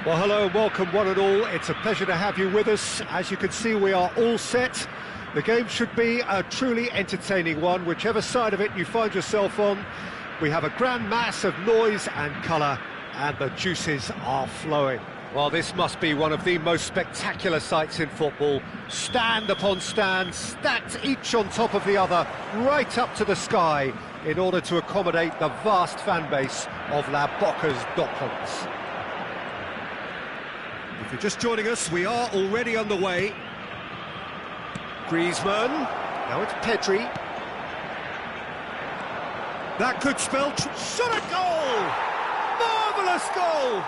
Well, hello and welcome one and all. It's a pleasure to have you with us. As you can see, we are all set. The game should be a truly entertaining one, whichever side of it you find yourself on. We have a grand mass of noise and colour, and the juices are flowing. Well, this must be one of the most spectacular sights in football. Stand upon stand, stacked each on top of the other, right up to the sky, in order to accommodate the vast fan base of La Boca's Docklands. If you're just joining us, we are already underway. Griezmann, now it's Pedri. That could spell shot a goal! Marvellous goal!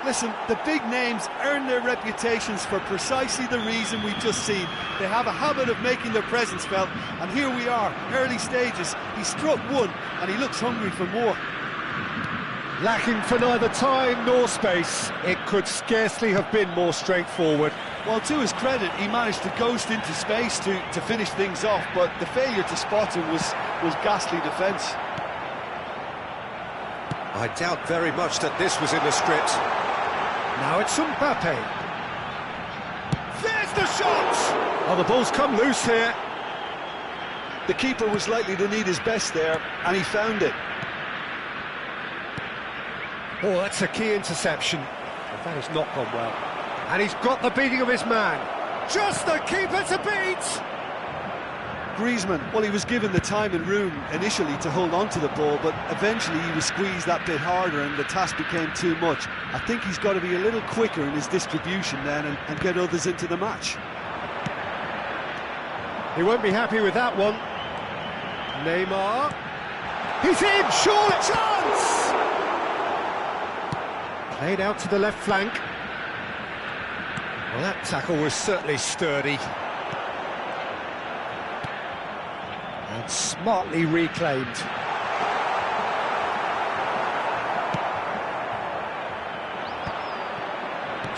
Listen, the big names earn their reputations for precisely the reason we've just seen. They have a habit of making their presence felt, and here we are, early stages. He struck one, and he looks hungry for more. Lacking for neither time nor space, it could scarcely have been more straightforward. Well, to his credit, he managed to ghost into space to finish things off, but the failure to spot him was ghastly defence. I doubt very much that this was in the script. Now it's Mbappe. There's the shot! Oh, the ball's come loose here. The keeper was likely to need his best there, and he found it. Oh, that's a key interception. But that has not gone well. And he's got the beating of his man. Just the keeper to beat! Griezmann, well, he was given the time and room initially to hold on to the ball, but eventually he was squeezed that bit harder and the task became too much. I think he's got to be a little quicker in his distribution then and get others into the match. He won't be happy with that one. Neymar. He's in! Surely! Chance! Played out to the left flank. Well, that tackle was certainly sturdy. And smartly reclaimed.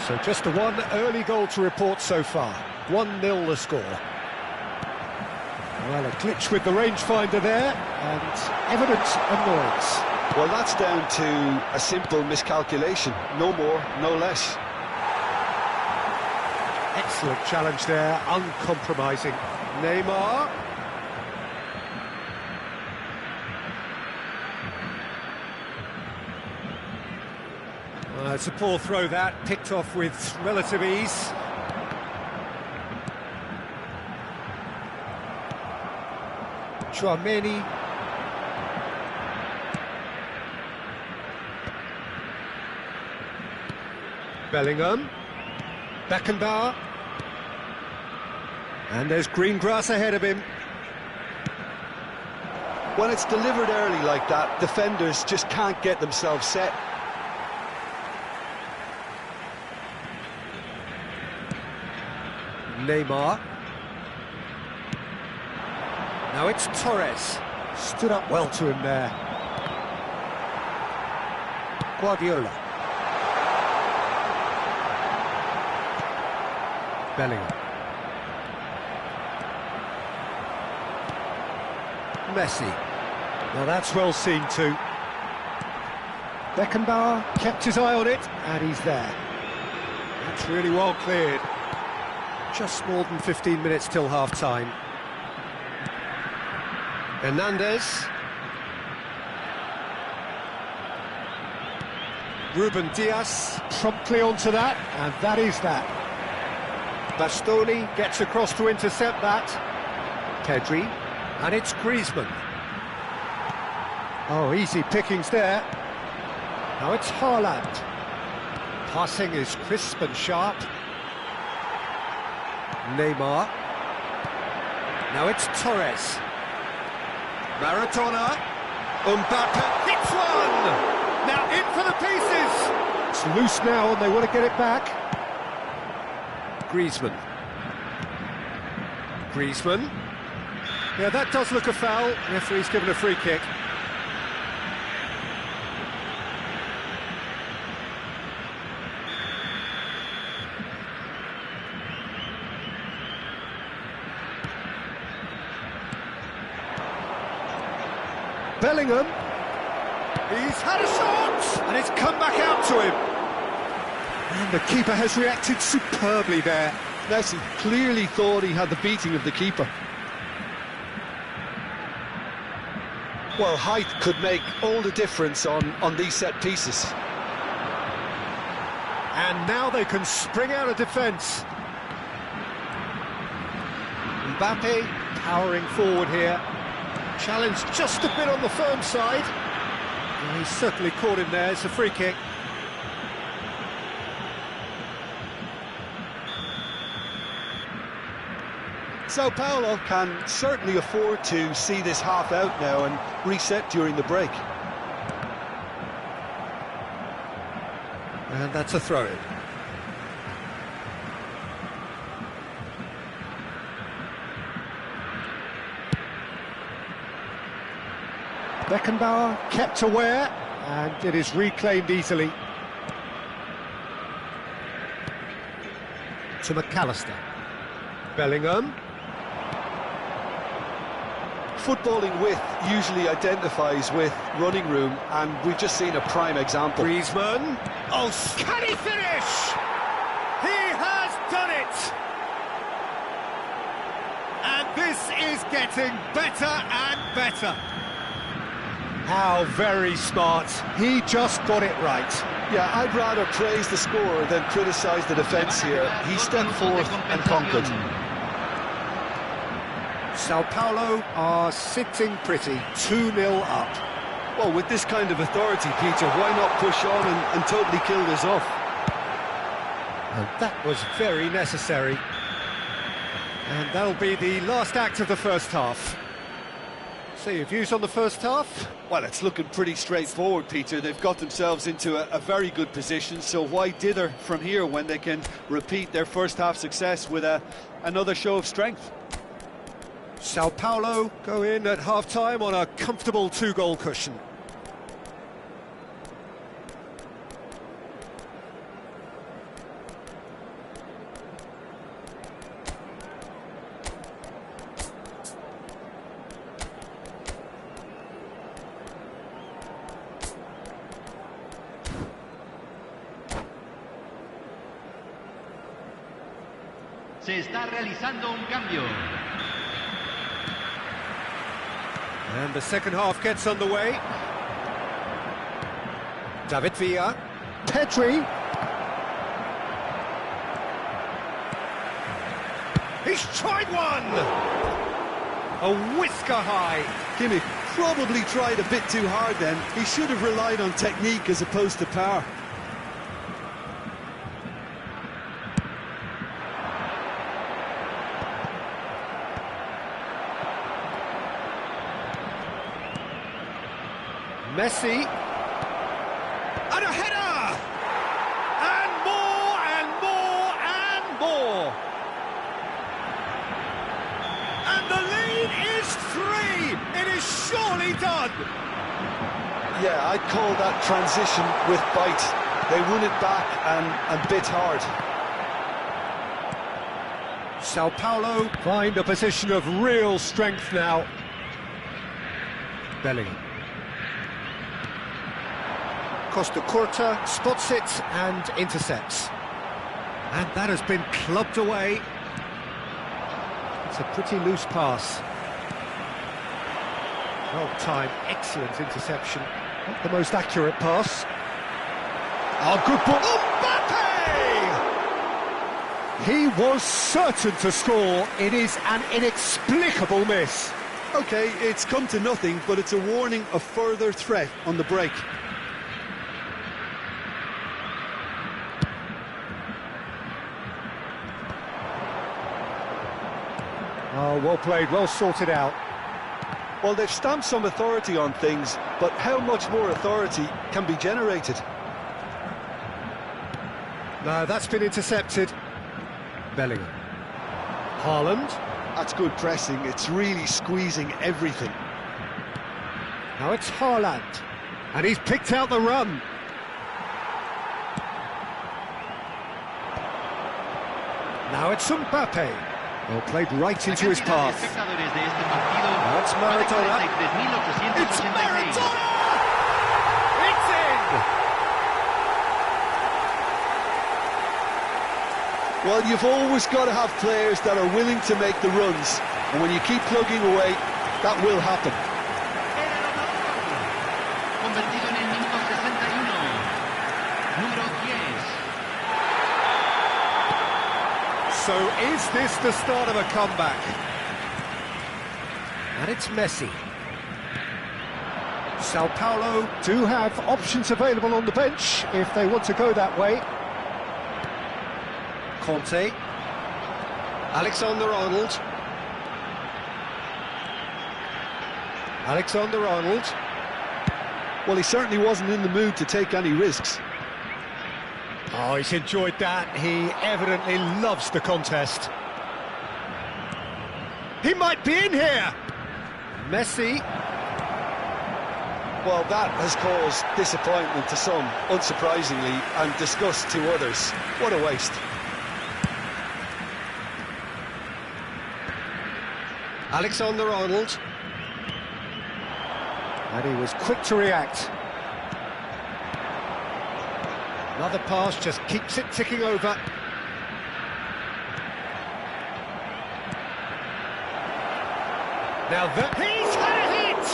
So just the one early goal to report so far. 1-0 the score. Well, a glitch with the rangefinder there, and evident annoyance. Well, that's down to a simple miscalculation. No more, no less. Excellent challenge there, uncompromising. Neymar. It's a poor throw that, picked off with relative ease. Chouameni. Bellingham. Beckenbauer. And there's green grass ahead of him. When it's delivered early like that, defenders just can't get themselves set. Neymar. Now it's Torres. Stood up well to him there. Guardiola. Bellingham. Messi. Now that's well seen too. Beckenbauer kept his eye on it, and he's there. That's really well cleared. Just more than 15 minutes till half-time. Hernandez. Ruben Diaz promptly onto that, and that is that. Bastoni gets across to intercept that. Pedri, and it's Griezmann. Oh, easy pickings there. Now it's Haaland. Passing is crisp and sharp. Neymar. Now it's Torres. Maradona. Mbappe hits one! Now in for the pieces! It's loose now and they want to get it back. Griezmann. Griezmann. Yeah, that does look a foul. The referee's given a free kick. Bellingham. He's had a shot! And it's come back out to him. And the keeper has reacted superbly there. Messi clearly thought he had the beating of the keeper. Well, height could make all the difference on these set pieces. And now they can spring out of defence. Mbappe powering forward here. Challenge just a bit on the firm side. Well, he's certainly caught him there. It's a free kick. Sao Paulo can certainly afford to see this half out now and reset during the break. And that's a throw-in. Beckenbauer kept aware, and it is reclaimed easily. To McAllister. Bellingham. Footballing width usually identifies with running room, and we've just seen a prime example. Griezmann. Oh, can he finish? He has done it! And this is getting better and better. How very smart. He just got it right. Yeah, I'd rather praise the scorer than criticise the defence here. He stepped forth and conquered. Sao Paulo are sitting pretty, 2-0 up. Well, with this kind of authority, Peter, why not push on and totally kill this off? And that was very necessary. And that'll be the last act of the first half. So your views on the first half? Well, it's looking pretty straightforward, Peter. They've got themselves into a very good position, so why dither from here when they can repeat their first half success with another show of strength? Sao Paulo go in at half-time on a comfortable 2-goal cushion. Se está realizando un cambio. And the second half gets underway. David Villa. Pedri. He's tried one! A whisker high. Kimmich probably tried a bit too hard then. He should have relied on technique as opposed to power. Messi, and a header, and more, and more, and more. And the lead is 3. It is surely done. Yeah, I'd call that transition with bite. They won it back and bit hard. Sao Paulo find a position of real strength now. Bellingham. Costa Curta spots it and intercepts. And that has been clubbed away. It's a pretty loose pass. Well timed, excellent interception. Not the most accurate pass. Oh, good ball. Mbappe! He was certain to score. It is an inexplicable miss. OK, it's come to nothing, but it's a warning of further threat on the break. Oh, well played, well sorted out. Well, they've stamped some authority on things, but how much more authority can be generated? No, that's been intercepted. Bellingham. Haaland. That's good pressing. It's really squeezing everything. Now it's Haaland. And he's picked out the run. Now it's Mbappe. Well, played right into his path. That's Maradona. It's Maradona! It's in! Well, you've always got to have players that are willing to make the runs, and when you keep plugging away, that will happen. Convertido en el minuto 61. Número 10. So is this the start of a comeback? And it's Messi. Sao Paulo do have options available on the bench if they want to go that way. Conte. Alexander-Arnold. Alexander-Arnold. Well, he certainly wasn't in the mood to take any risks. Oh, he's enjoyed that. He evidently loves the contest. He might be in here. Messi. Well, that has caused disappointment to some, unsurprisingly, and disgust to others. What a waste. Alexander-Arnold. And he was quick to react. Another pass just keeps it ticking over. Now he's had a hit!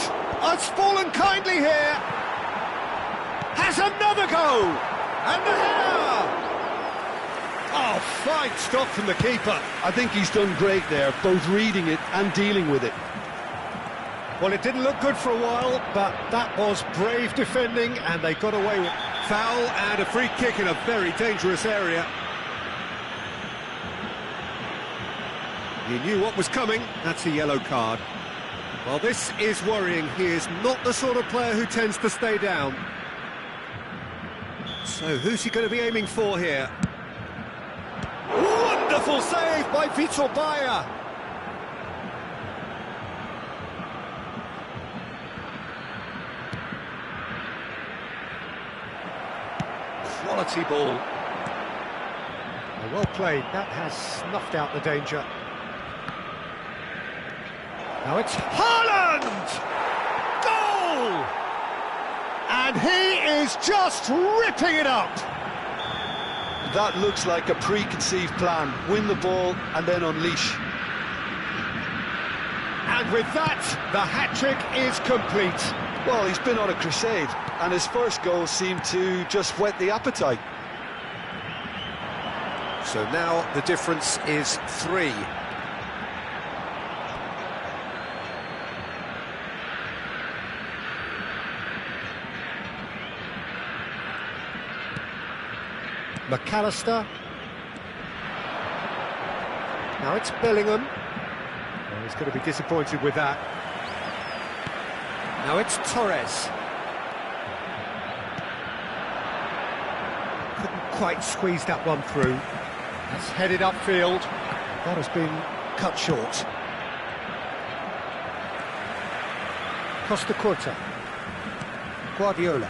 It's fallen kindly here. Has another go! And the header! Oh, fine stop from the keeper. I think he's done great there, both reading it and dealing with it. Well, it didn't look good for a while, but that was brave defending, and they got away with foul and a free kick in a very dangerous area. He knew what was coming. That's a yellow card. Well, this is worrying. He is not the sort of player who tends to stay down. So who's he going to be aiming for here? Wonderful save by Vitor Baia. Quality ball. Well played. That has snuffed out the danger. Now it's Haaland! Goal! And he is just ripping it up. That looks like a preconceived plan. Win the ball and then unleash. And with that, the hat-trick is complete. Well, he's been on a crusade, and his first goal seemed to just whet the appetite. So now the difference is 3. McAllister. Now it's Bellingham. Well, he's going to be disappointed with that. Now it's Torres. Couldn't quite squeeze that one through. That's headed upfield. That has been cut short. Costa Curta. Guardiola.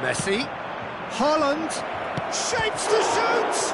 Messi. Haaland. Shapes to shoot!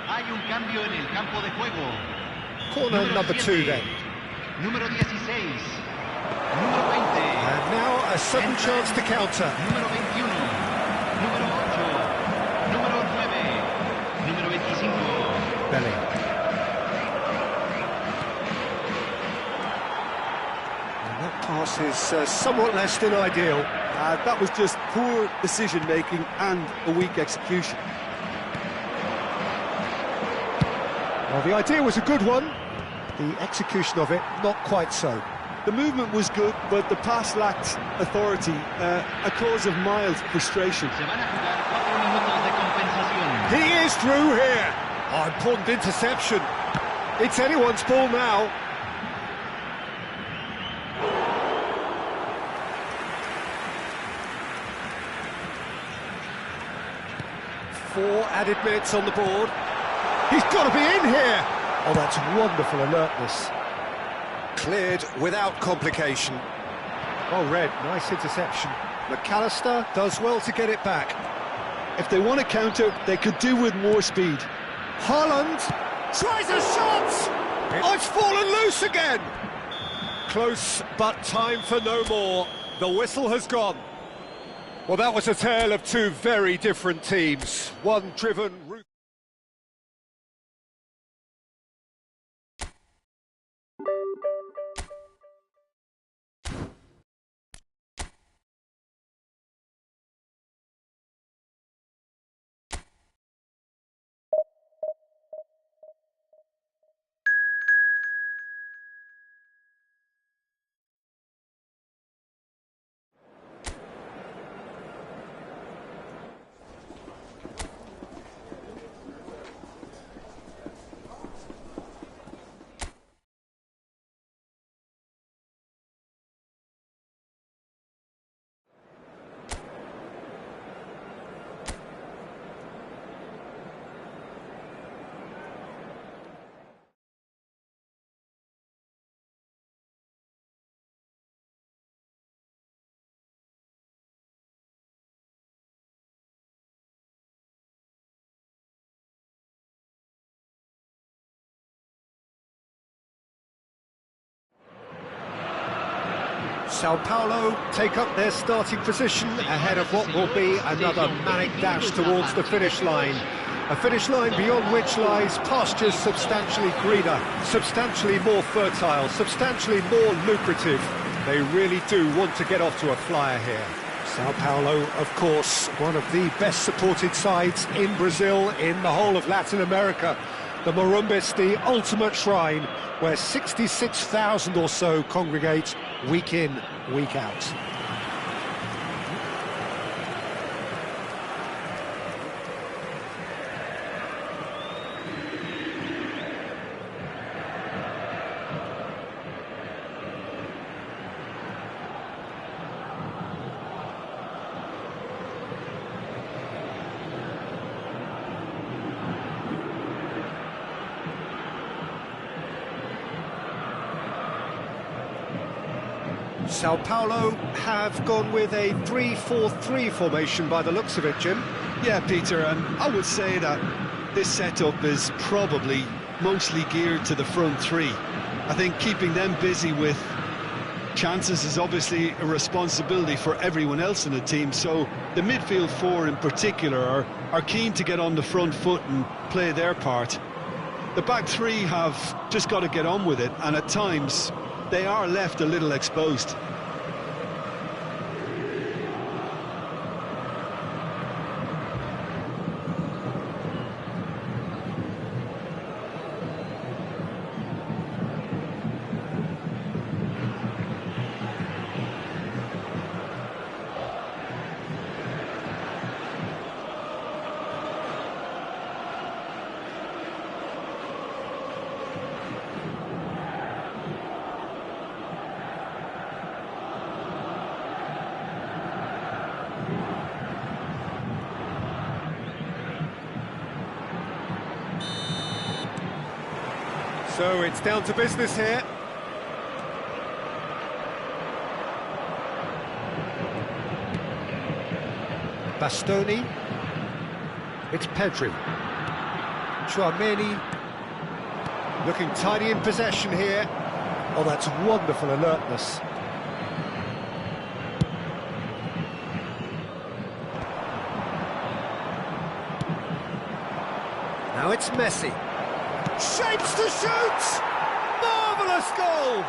Hay un cambio en el campo de juego. Corner number 2 then. Número 16. Número 20. And now a sudden chance to counter. Número 21. Número belly. And that pass is somewhat less than ideal. That was just poor decision-making and a weak execution. Well, the idea was a good one. The execution of it, not quite so. The movement was good, but the pass lacked authority, a cause of mild frustration. Se van a jugar 4 minutos de compensación. He is through here. Oh, important interception. It's anyone's ball now. Four added minutes on the board. He's got to be in here. Oh, that's wonderful alertness. Cleared without complication. Oh, Red, nice interception. McAllister does well to get it back. If they want to counter, they could do with more speed. Holland tries a shot! Oh, it's fallen loose again! Close, but time for no more. The whistle has gone. Well, that was a tale of two very different teams. One driven... Sao Paulo take up their starting position ahead of what will be another manic dash towards the finish line. A finish line beyond which lies pastures substantially greener, substantially more fertile, substantially more lucrative. They really do want to get off to a flyer here. Sao Paulo, of course, one of the best supported sides in Brazil, in the whole of Latin America. The Morumbis, the ultimate shrine, where 66,000 or so congregate week in, week out. Sao Paulo have gone with a 3-4-3 formation by the looks of it, Jim. Yeah, Peter, and I would say that this setup is probably mostly geared to the front three. I think keeping them busy with chances is obviously a responsibility for everyone else in the team, so the midfield four in particular are keen to get on the front foot and play their part. The back three have just got to get on with it, and at times they are left a little exposed. So it's down to business here. Bastoni. It's Pedri. Chouameni. Looking tidy in possession here. Oh, that's wonderful alertness. Now it's Messi. Shapes to shoot! Marvellous goal!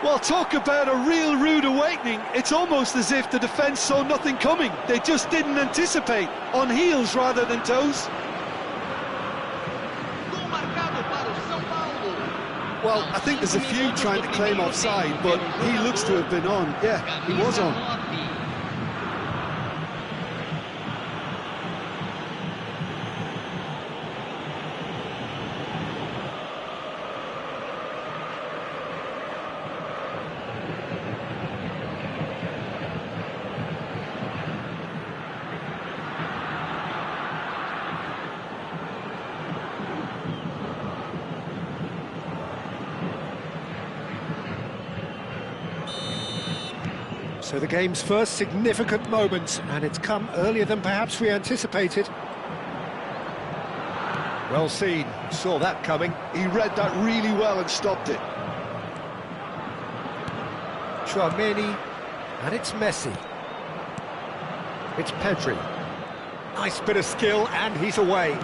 Well, talk about a real rude awakening. It's almost as if the defence saw nothing coming. They just didn't anticipate, on heels rather than toes. Gol marcado para o São Paulo. Well, I think there's a few trying to claim offside, but he looks to have been on. Yeah, he was on. So the game's first significant moment, and it's come earlier than perhaps we anticipated. Well seen, saw that coming. He read that really well and stopped it. Chouameni, and it's Messi. It's Pedri. Nice bit of skill, and he's away.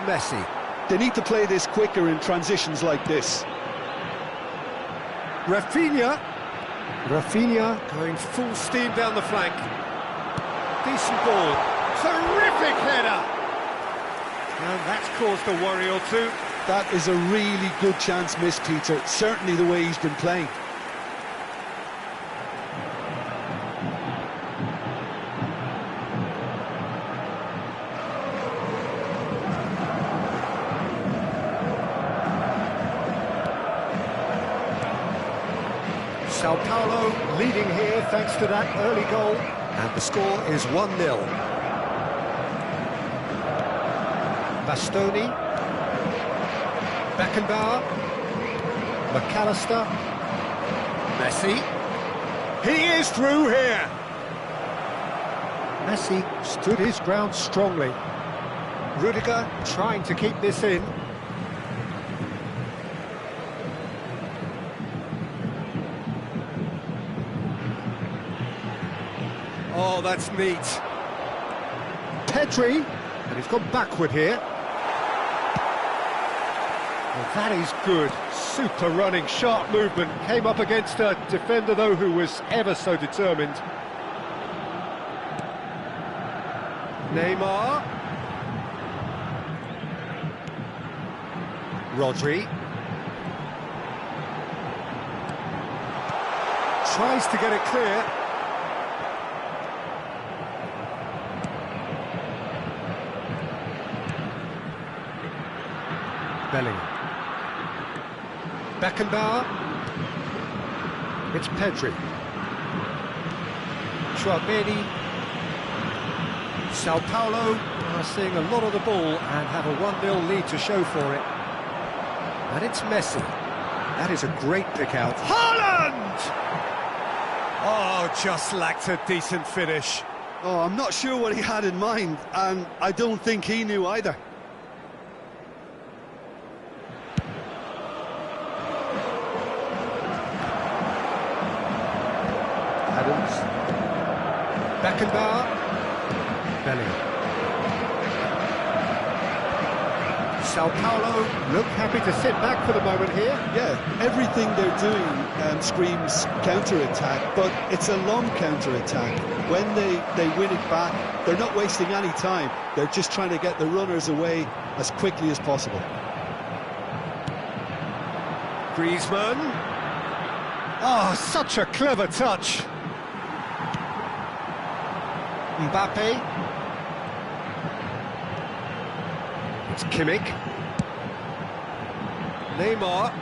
Messi. They need to play this quicker in transitions like this. Rafinha going full steam down the flank. Decent ball. Terrific header! And that's caused a worry or two. That is a really good chance missed, Peter. Certainly the way he's been playing. Sao Paulo leading here thanks to that early goal, and the score is 1-0. Bastoni, Beckenbauer, McAllister, Messi. He is through here. Messi stood his ground strongly. Rudiger trying to keep this in. Oh, that's neat. Pedri, and he's gone backward here. Well, that is good. Super running, sharp movement. Came up against a defender, though, who was ever so determined. Neymar. Rodri. Tries to get it clear. Bellingham. Beckenbauer. It's Pedri. Chouameni. Sao Paulo are seeing a lot of the ball and have a 1-0 lead to show for it. And it's Messi. That is a great pick out. Haaland! Oh, just lacked a decent finish. Oh, I'm not sure what he had in mind, and I don't think he knew either. Adams. Beckenbauer. Bellingham. Sao Paulo look happy to sit back for the moment here. Yeah, everything they're doing screams counter-attack, but it's a long counter-attack. When they win it back, they're not wasting any time. They're just trying to get the runners away as quickly as possible. Griezmann. Oh, such a clever touch. Mbappe. It's Kimmich. Neymar.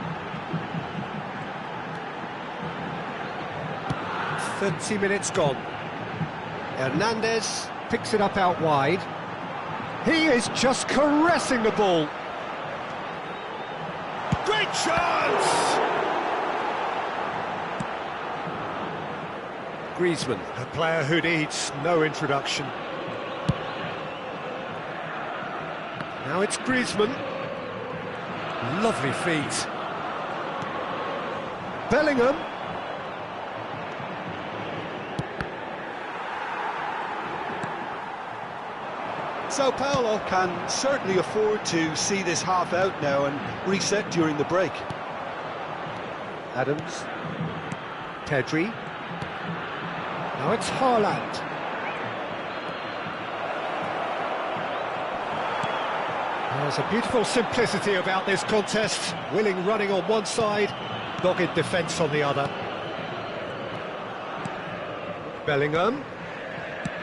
30 minutes gone. Hernandez picks it up out wide. He is just caressing the ball. Great chance! Griezmann, a player who needs no introduction. Now it's Griezmann. Lovely feet. Bellingham. Sao Paulo can certainly afford to see this half out now and reset during the break. Adams. Pedri. Now it's Haaland. There's a beautiful simplicity about this contest. Willing running on one side, dogged defence on the other. Bellingham.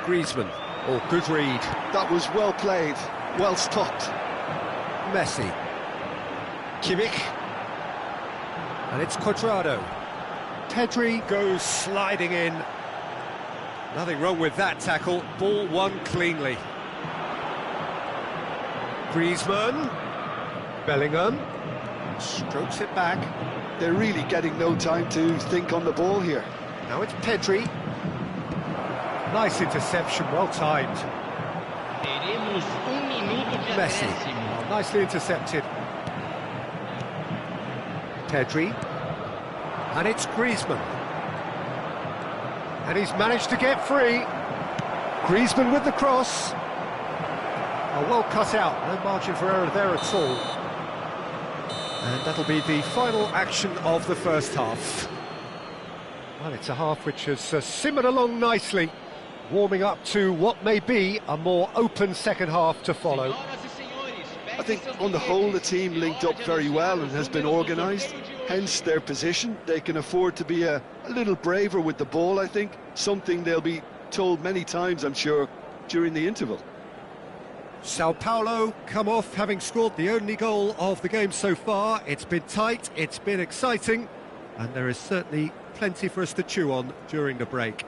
Griezmann. Oh, good read. That was well played, well stopped. Messi. Kimmich. And it's Cuadrado. Pedri goes sliding in. Nothing wrong with that tackle. Ball won cleanly. Griezmann. Bellingham. Strokes it back. They're really getting no time to think on the ball here. Now it's Pedri. Nice interception, well timed. Messi. Oh, nicely intercepted. Pedri. And it's Griezmann. And he's managed to get free. Griezmann with the cross. Oh, well cut out, no margin for error there at all. And that'll be the final action of the first half. Well, it's a half which has simmered along nicely, warming up to what may be a more open second half to follow. I think on the whole the team linked up very well and has been organised, hence their position. They can afford to be a little braver with the ball, I think, something they'll be told many times, I'm sure, during the interval. Sao Paulo come off having scored the only goal of the game so far. It's been tight, it's been exciting, and there is certainly plenty for us to chew on during the break.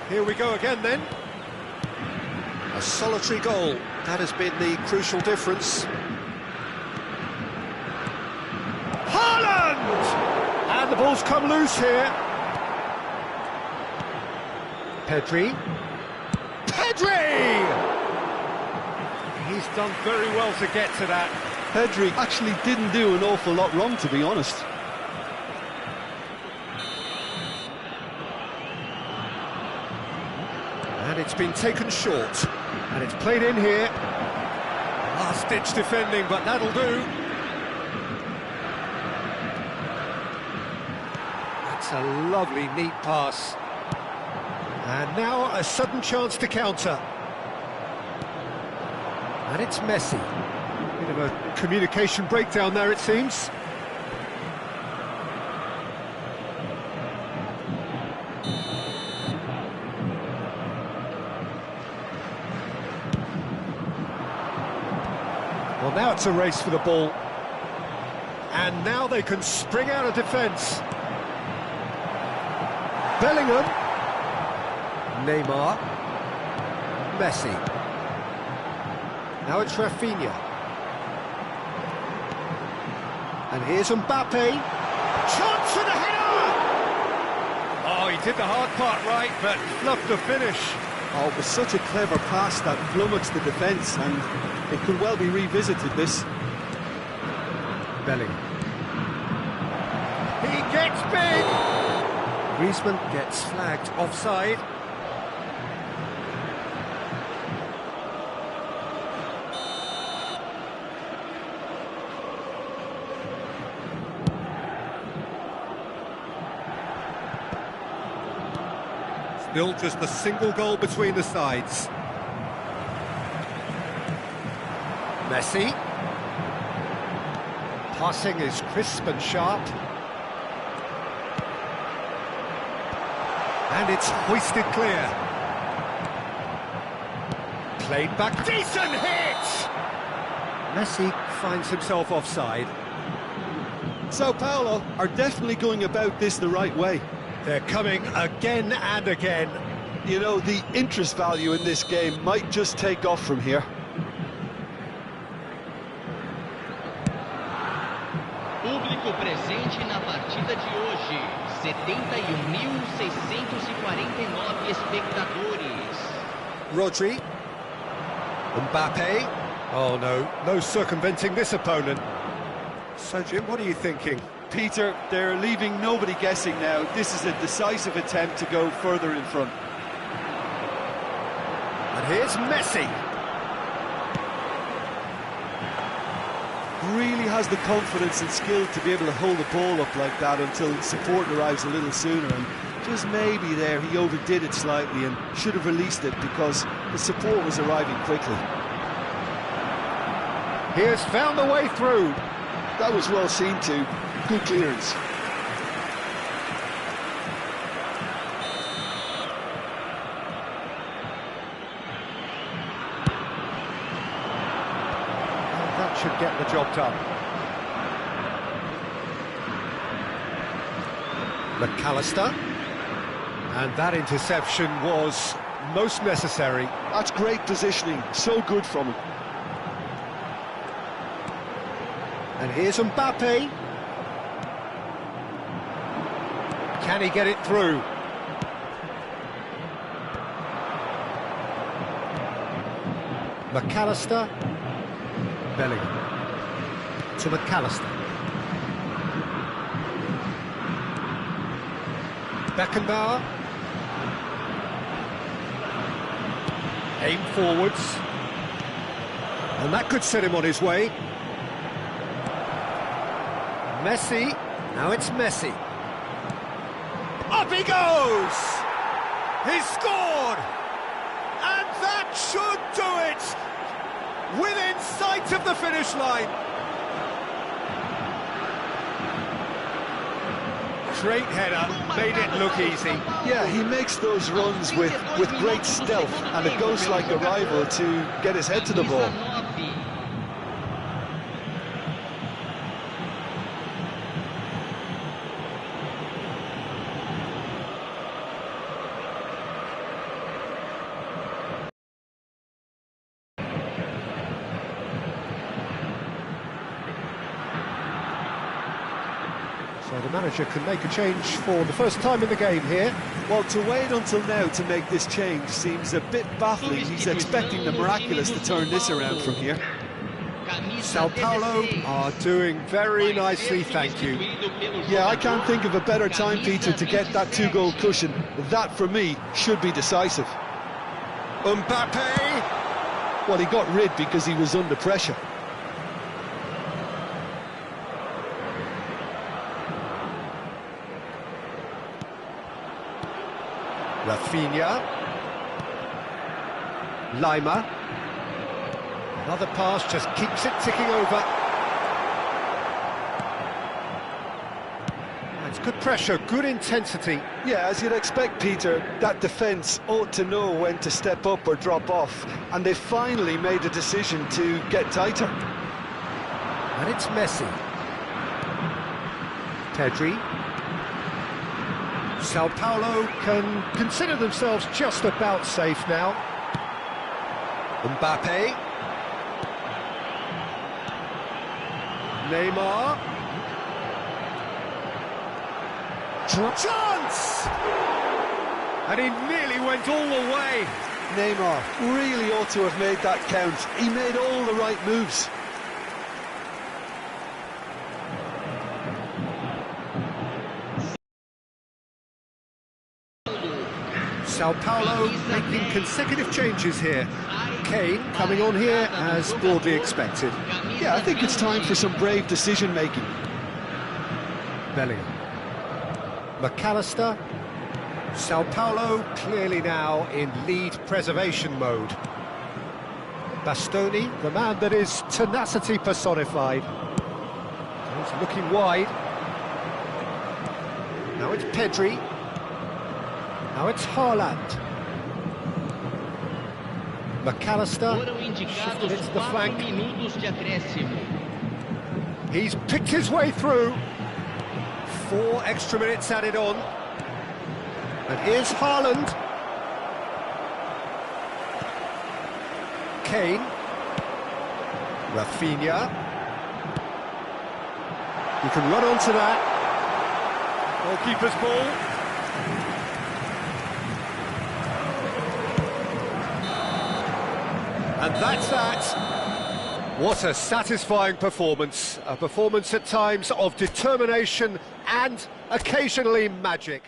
Here we go again then. A solitary goal, that has been the crucial difference. Haaland! And the ball's come loose here. Pedri. Pedri! He's done very well to get to that. Pedri actually didn't do an awful lot wrong, to be honest. And it's been taken short, and it's played in here. Last-ditch defending, but that'll do. That's a lovely, neat pass. And now a sudden chance to counter. And it's Messi. Bit of a communication breakdown there, it seems. Well, now it's a race for the ball. And now they can spring out of defence. Bellingham. Neymar. Messi. Now it's Rafinha. And here's Mbappe. Chance for the header! Oh, he did the hard part right, but fluffed the finish. Oh, it was such a clever pass that flummoxed the defence, and it could well be revisited, this. Bellingham. He gets big! Griezmann gets flagged offside. Still just a single goal between the sides. Messi. Passing is crisp and sharp. And it's hoisted clear. Played back, decent hit! Messi finds himself offside. Sao Paulo are definitely going about this the right way. They're coming again and again. You know, the interest value in this game might just take off from here. Público presente na partida de hoje. 71.649 espectadores. Rodri. Mbappe. Oh no, no circumventing this opponent. So Jim, what are you thinking? Peter, they're leaving nobody guessing now. This is a decisive attempt to go further in front. And here's Messi. Really has the confidence and skill to be able to hold the ball up like that until support arrives a little sooner, and just maybe there he overdid it slightly and should have released it because the support was arriving quickly. He has found the way through. That was well seen too. Good clearance. That should get the job done. McAllister. And that interception was most necessary. That's great positioning. So good from him. And here's Mbappe. Can he get it through? McAllister. Bellingham. To McAllister. Beckenbauer. Aim forwards. And that could set him on his way. Messi, now it's Messi. Up he goes! He's scored! And that should do it! Within sight of the finish line. Straight header, made it look easy. Yeah, he makes those runs with great stealth, and it goes like a rival to get his head to the ball. So the manager can make a change for the first time in the game here. Well, to wait until now to make this change seems a bit baffling. He's expecting the miraculous to turn this around from here. Sao Paulo are doing very nicely, thank you. Yeah, I can't think of a better time, Peter, to get that two-goal cushion. That, for me, should be decisive. Mbappe! Well, he got rid because he was under pressure. Rafinha. Lima. Another pass just keeps it ticking over. It's good pressure, good intensity. Yeah, as you'd expect, Peter, that defence ought to know when to step up or drop off, and they finally made a decision to get tighter. And it's Messi. Pedri. Sao Paulo can consider themselves just about safe now. Mbappe. Neymar. Chance! And he nearly went all the way. Neymar really ought to have made that count. He made all the right moves. Sao Paulo making consecutive changes here. Kane coming on here as broadly expected. Yeah, I think it's time for some brave decision-making. Bellingham. McAllister. Sao Paulo clearly now in lead preservation mode. Bastoni, the man that is tenacity personified. He's looking wide. Now it's Pedri. Now it's Haaland. McAllister shifted into the flank. He's picked his way through. 4 extra minutes added on. And here's Haaland. Kane. Rafinha. You can run onto that. Goalkeeper's ball. And that's that. What a satisfying performance. A performance at times of determination and occasionally magic.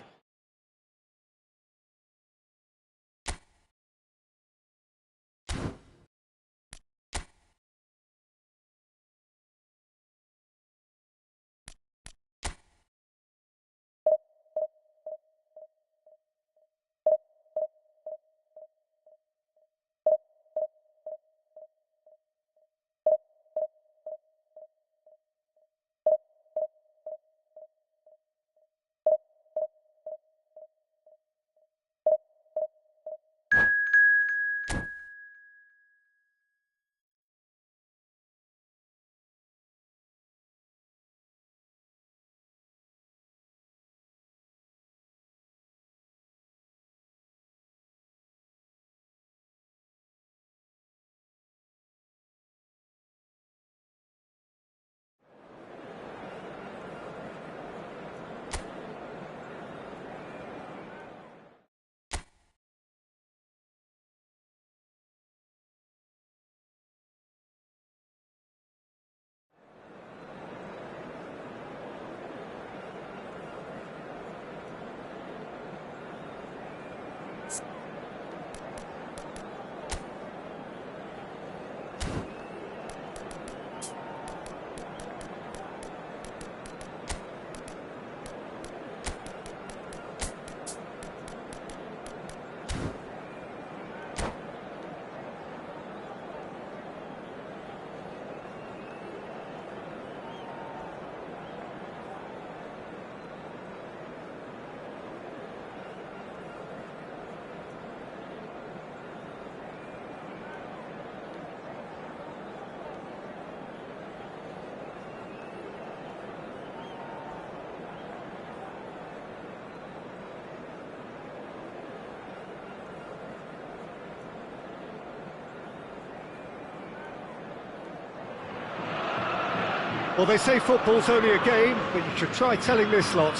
Well, they say football's only a game, but you should try telling this lot.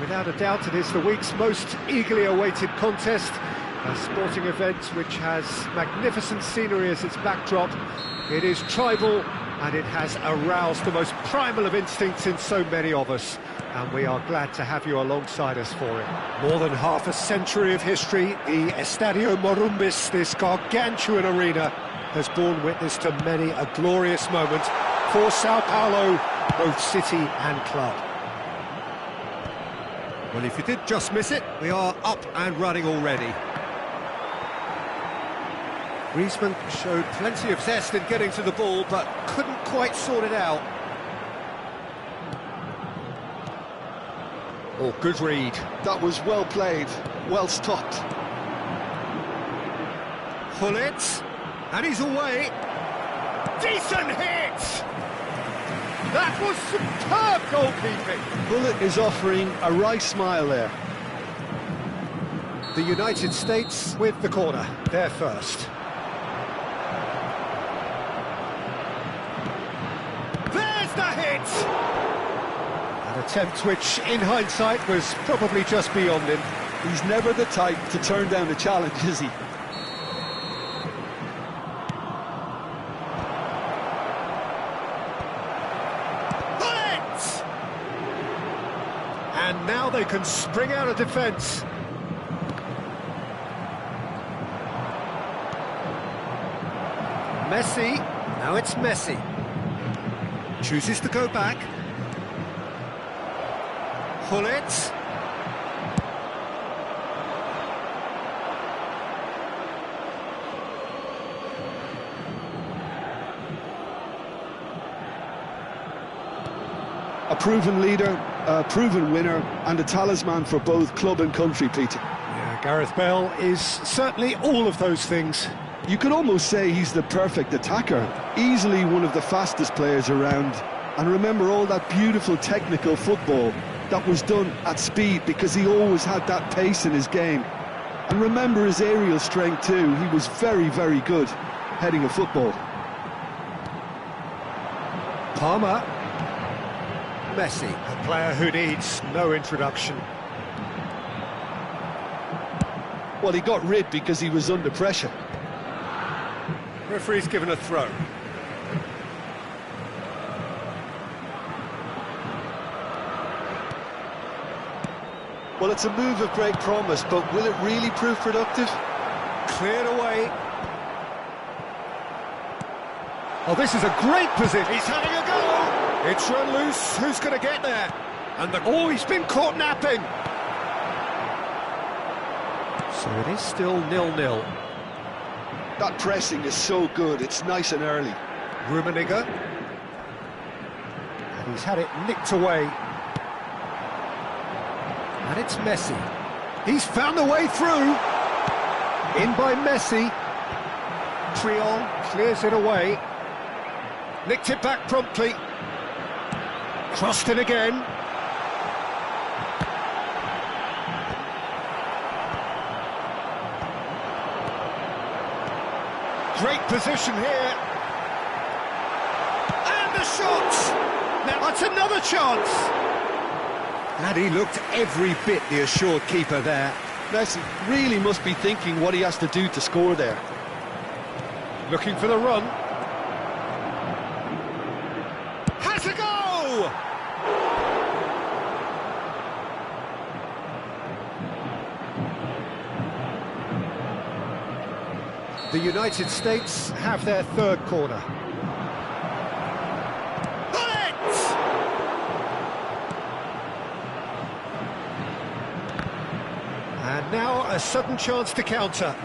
Without a doubt, it is the week's most eagerly awaited contest, a sporting event which has magnificent scenery as its backdrop. It is tribal, and it has aroused the most primal of instincts in so many of us, and we are glad to have you alongside us for it. More than half a century of history, the Estadio Morumbis, this gargantuan arena, has borne witness to many a glorious moment for Sao Paulo, both city and club. Well, if you did just miss it, we are up and running already. Griezmann showed plenty of zest in getting to the ball, but couldn't quite sort it out. Oh, good read. That was well played, well stopped. Gullit, and he's away. Decent hit! That was superb goalkeeping. Gullit is offering a wry smile there. The United States with the corner, they're first. There's the hit! An attempt which, in hindsight, was probably just beyond him. He's never the type to turn down a challenge, is he? And now they can spring out of defence. Messi, now it's Messi. Chooses to go back. Gullit. A proven leader, a proven winner, and a talisman for both club and country, Peter. Yeah, Gareth Bale is certainly all of those things. You could almost say he's the perfect attacker, easily one of the fastest players around. And remember all that beautiful technical football. that was done at speed, because he always had that pace in his game. And remember his aerial strength too. He was very, very good heading a football. Palmer. Messi, a player who needs no introduction. Well, he got rid because he was under pressure. Referee's given a throw. Well, it's a move of great promise, but will it really prove productive? Cleared away. Oh, this is a great position. He's having a go. It's run loose. Who's going to get there? And oh, he's been caught napping. So it is still 0-0. That pressing is so good. It's nice and early. Rummenigge. And he's had it nicked away. And it's Messi. He's found a way through. In by Messi. Triol clears it away. Nicked it back promptly. Crossed it again. Great position here. And the shot! Now that's another chance. And he looked every bit the assured keeper there. Messi really must be thinking what he has to do to score there. Looking for the run. Has a go! The United States have their third corner. And now a sudden chance to counter.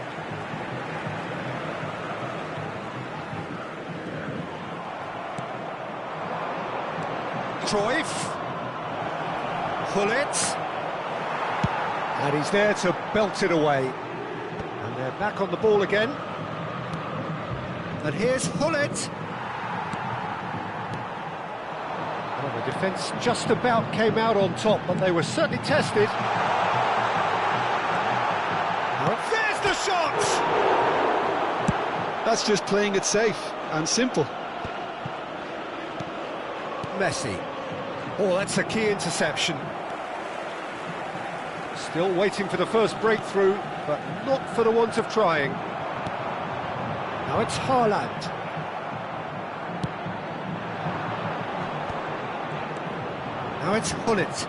Cruyff. Hullet. And he's there to belt it away. And they're back on the ball again. And here's Hullet. Well, the defence just about came out on top, but they were certainly tested. There's the shot! That's just playing it safe and simple. Messi. Oh, that's a key interception. Still waiting for the first breakthrough, but not for the want of trying. Now it's Haaland. Now it's Hullet.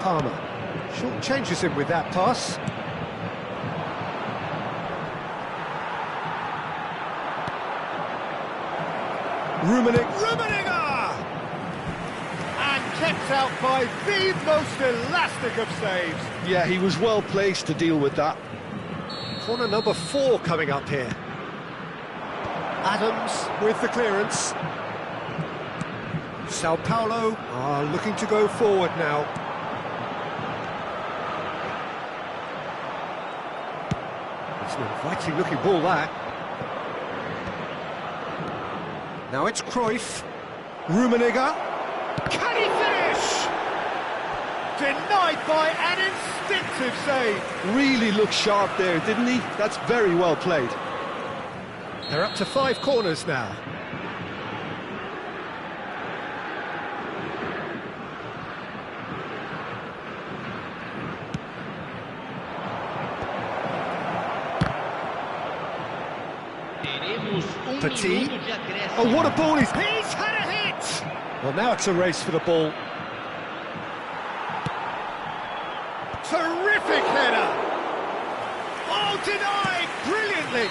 Palmer. Short changes him with that pass. Rummenigge! And kept out by the most elastic of saves. Yeah, he was well placed to deal with that. Corner number 4 coming up here. Adams with the clearance. Sao Paulo are looking to go forward now. It's an inviting looking ball, that. Now it's Cruyff. Rummenigge. Can he finish? Denied by an instinctive save. Really looked sharp there, didn't he? That's very well played. They're up to 5 corners now. Petit. Oh, what a ball! He's had a hit! Well, now it's a race for the ball. Terrific header! Oh, denied brilliantly!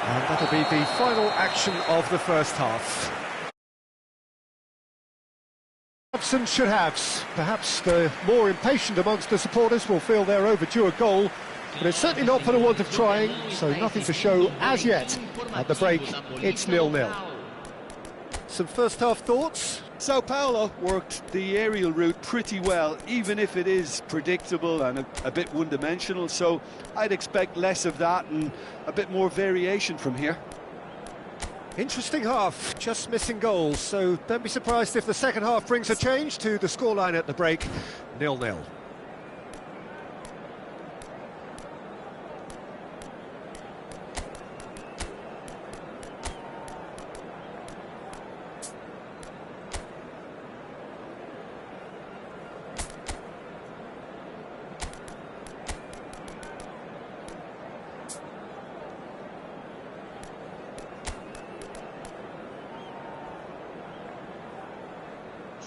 And that'll be the final action of the first half. Haves and should-haves. Perhaps the more impatient amongst the supporters will feel they're overdue a goal, but it's certainly not for the want of trying, so nothing to show as yet. At the break, it's 0-0. Some first-half thoughts? Sao Paulo worked the aerial route pretty well, even if it is predictable and a bit one-dimensional, so I'd expect less of that and a bit more variation from here. Interesting half, just missing goals, so don't be surprised if the second half brings a change to the scoreline at the break, 0-0.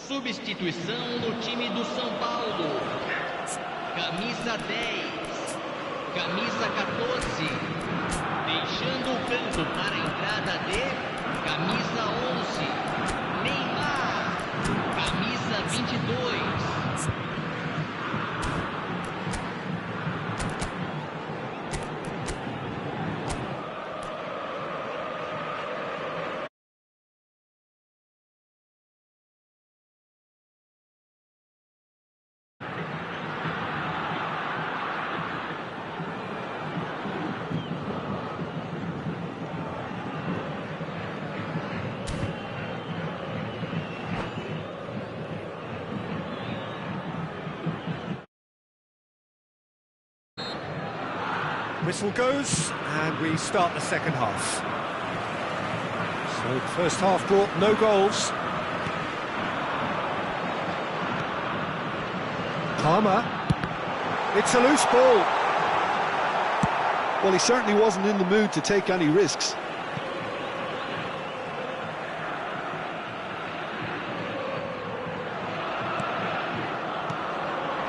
Substituição no time do São Paulo. Camisa 10, camisa 14, deixando o campo para a entrada de camisa 11, Neymar, camisa 22. Whistle goes, and we start the second half. So the first half brought no goals. Palmer. It's a loose ball. Well, he certainly wasn't in the mood to take any risks.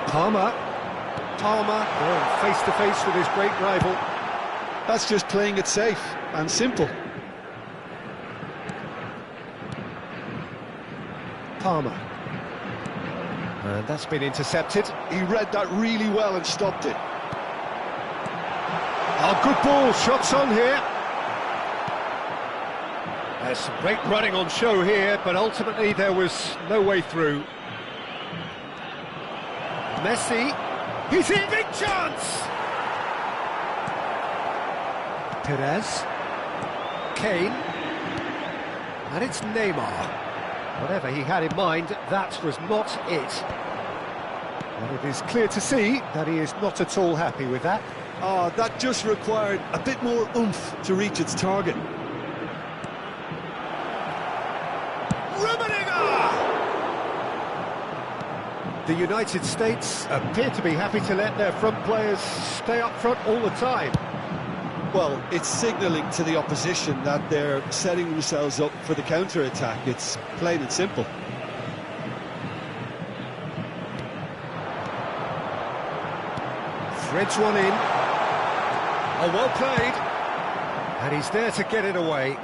Palmer going face to face with his great rival. That's just playing it safe and simple. Palmer. And that's been intercepted. He read that really well and stopped it. Oh, good ball, shots on here. There's some great running on show here, but ultimately there was no way through. Messi. He's in, big chance! Perez. Kane. And it's Neymar. Whatever he had in mind, that was not it. And it is clear to see that he is not at all happy with that. Oh, that just required a bit more oomph to reach its target. The United States appear to be happy to let their front players stay up front all the time. Well, it's signalling to the opposition that they're setting themselves up for the counter-attack. It's plain and simple. Threads one in. Oh, well played. And he's there to get it away.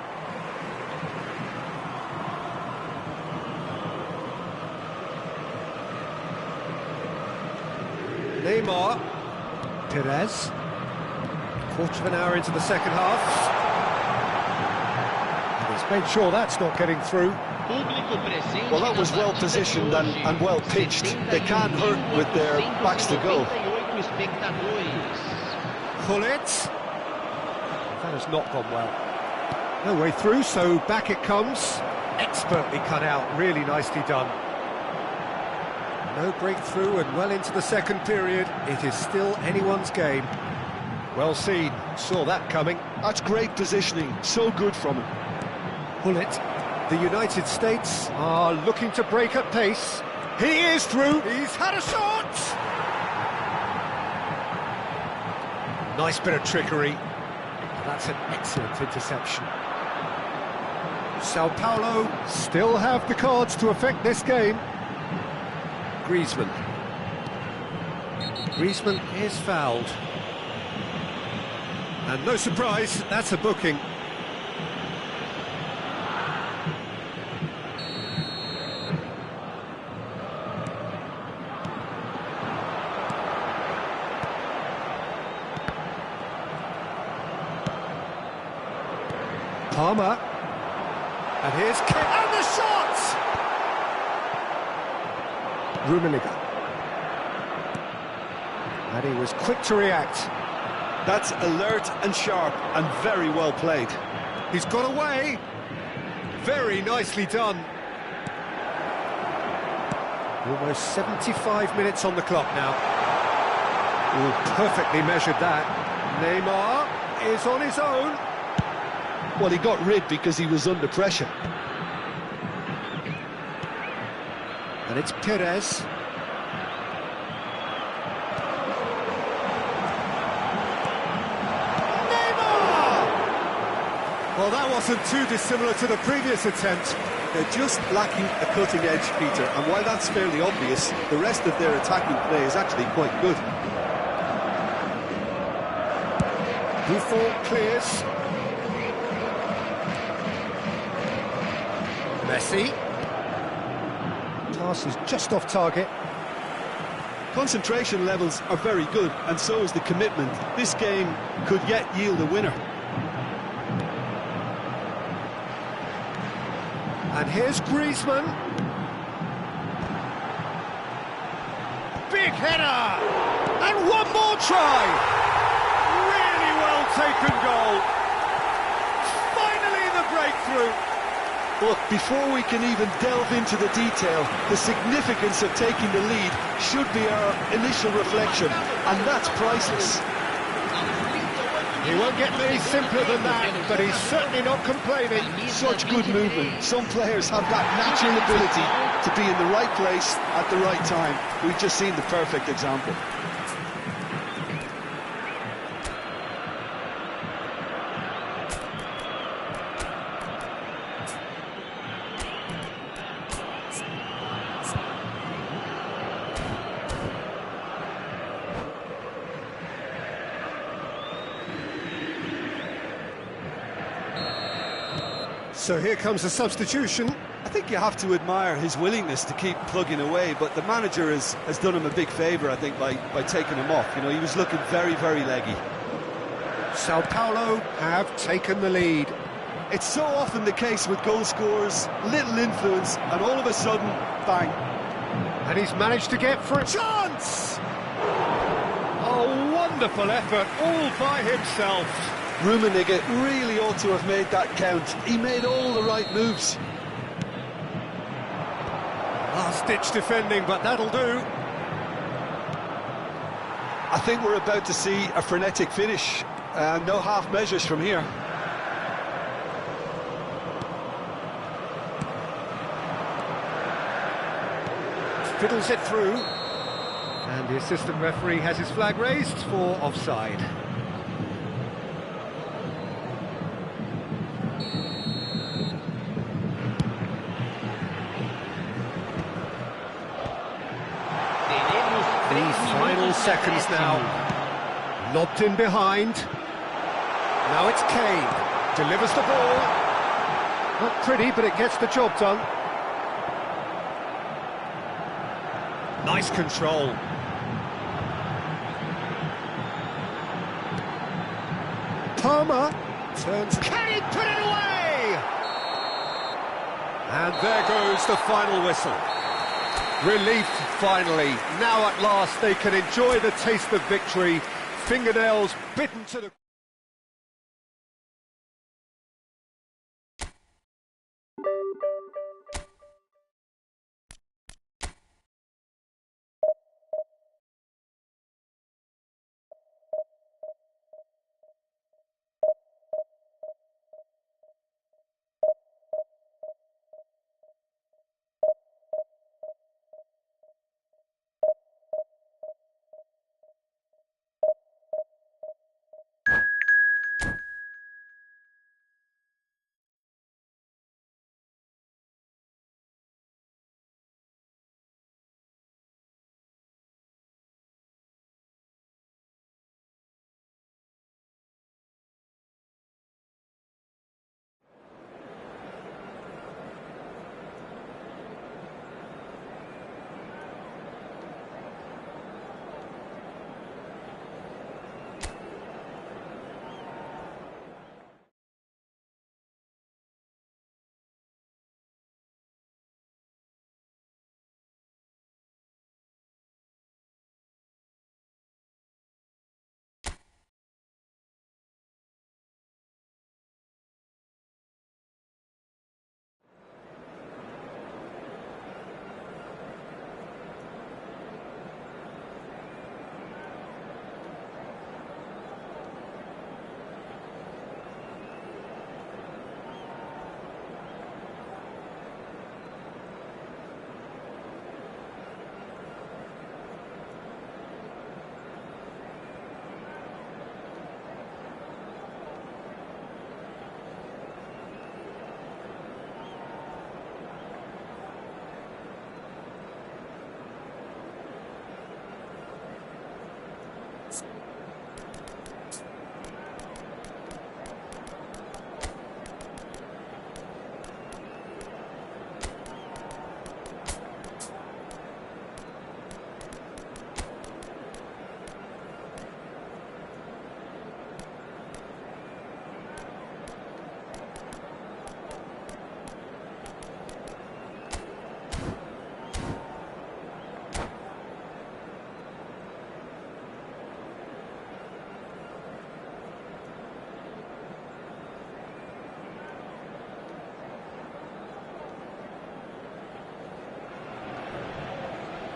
Neymar. Perez. Quarter of an hour into the second half. And he's made sure that's not getting through. Well, that was well positioned and well pitched. They can't hurt with their backs to goal. Gullit. That has not gone well. No way through, so back it comes. Expertly cut out, really nicely done. No breakthrough and well into the second period. It is still anyone's game. Well seen, saw that coming. That's great positioning, so good from him. Gullit. The United States are looking to break at pace. He is through, he's had a shot! Nice bit of trickery. That's an excellent interception. Sao Paulo still have the cards to affect this game. Griezmann. Griezmann is fouled. And no surprise, that's a booking. Palmer. And here's Kane. And the shot! Rummenigge. And he was quick to react. That's alert and sharp and very well played. He's got away. Very nicely done. Almost 75 minutes on the clock now. Oh, perfectly measured that. Neymar is on his own. Well, he got rid because he was under pressure. And it's Perez. Neymar! Well, that wasn't too dissimilar to the previous attempt. They're just lacking a cutting edge, Peter, and while that's fairly obvious, the rest of their attacking play is actually quite good. Buffon clears. Messi. Pass is just off target. Concentration levels are very good, and so is the commitment. This game could yet yield a winner. And here's Griezmann. Big header! And one more try! Really well taken goal. Finally the breakthrough. Look, before we can even delve into the detail, the significance of taking the lead should be our initial reflection, and that's priceless. He won't get any simpler than that, but he's certainly not complaining. Such good movement. Some players have that natural ability to be in the right place at the right time. We've just seen the perfect example. So here comes a substitution. I think you have to admire his willingness to keep plugging away, but the manager has done him a big favour, I think, by taking him off. You know, he was looking very, very leggy. Sao Paulo have taken the lead. It's so often the case with goal scorers, little influence, and all of a sudden, bang. And he's managed to get for a chance! A wonderful effort, all by himself. Rummenigge really ought to have made that count. He made all the right moves. Last-ditch defending, but that'll do. I think we're about to see a frenetic finish. No half measures from here. Fiddles it through. And the assistant referee has his flag raised for offside. The final seconds now. Lobbed in behind. Now it's Kane. Delivers the ball. Not pretty, but it gets the job done. Nice control. Palmer turns. Can he put it away? And there goes the final whistle. Relief, finally. Now at last they can enjoy the taste of victory. Fingernails bitten to the...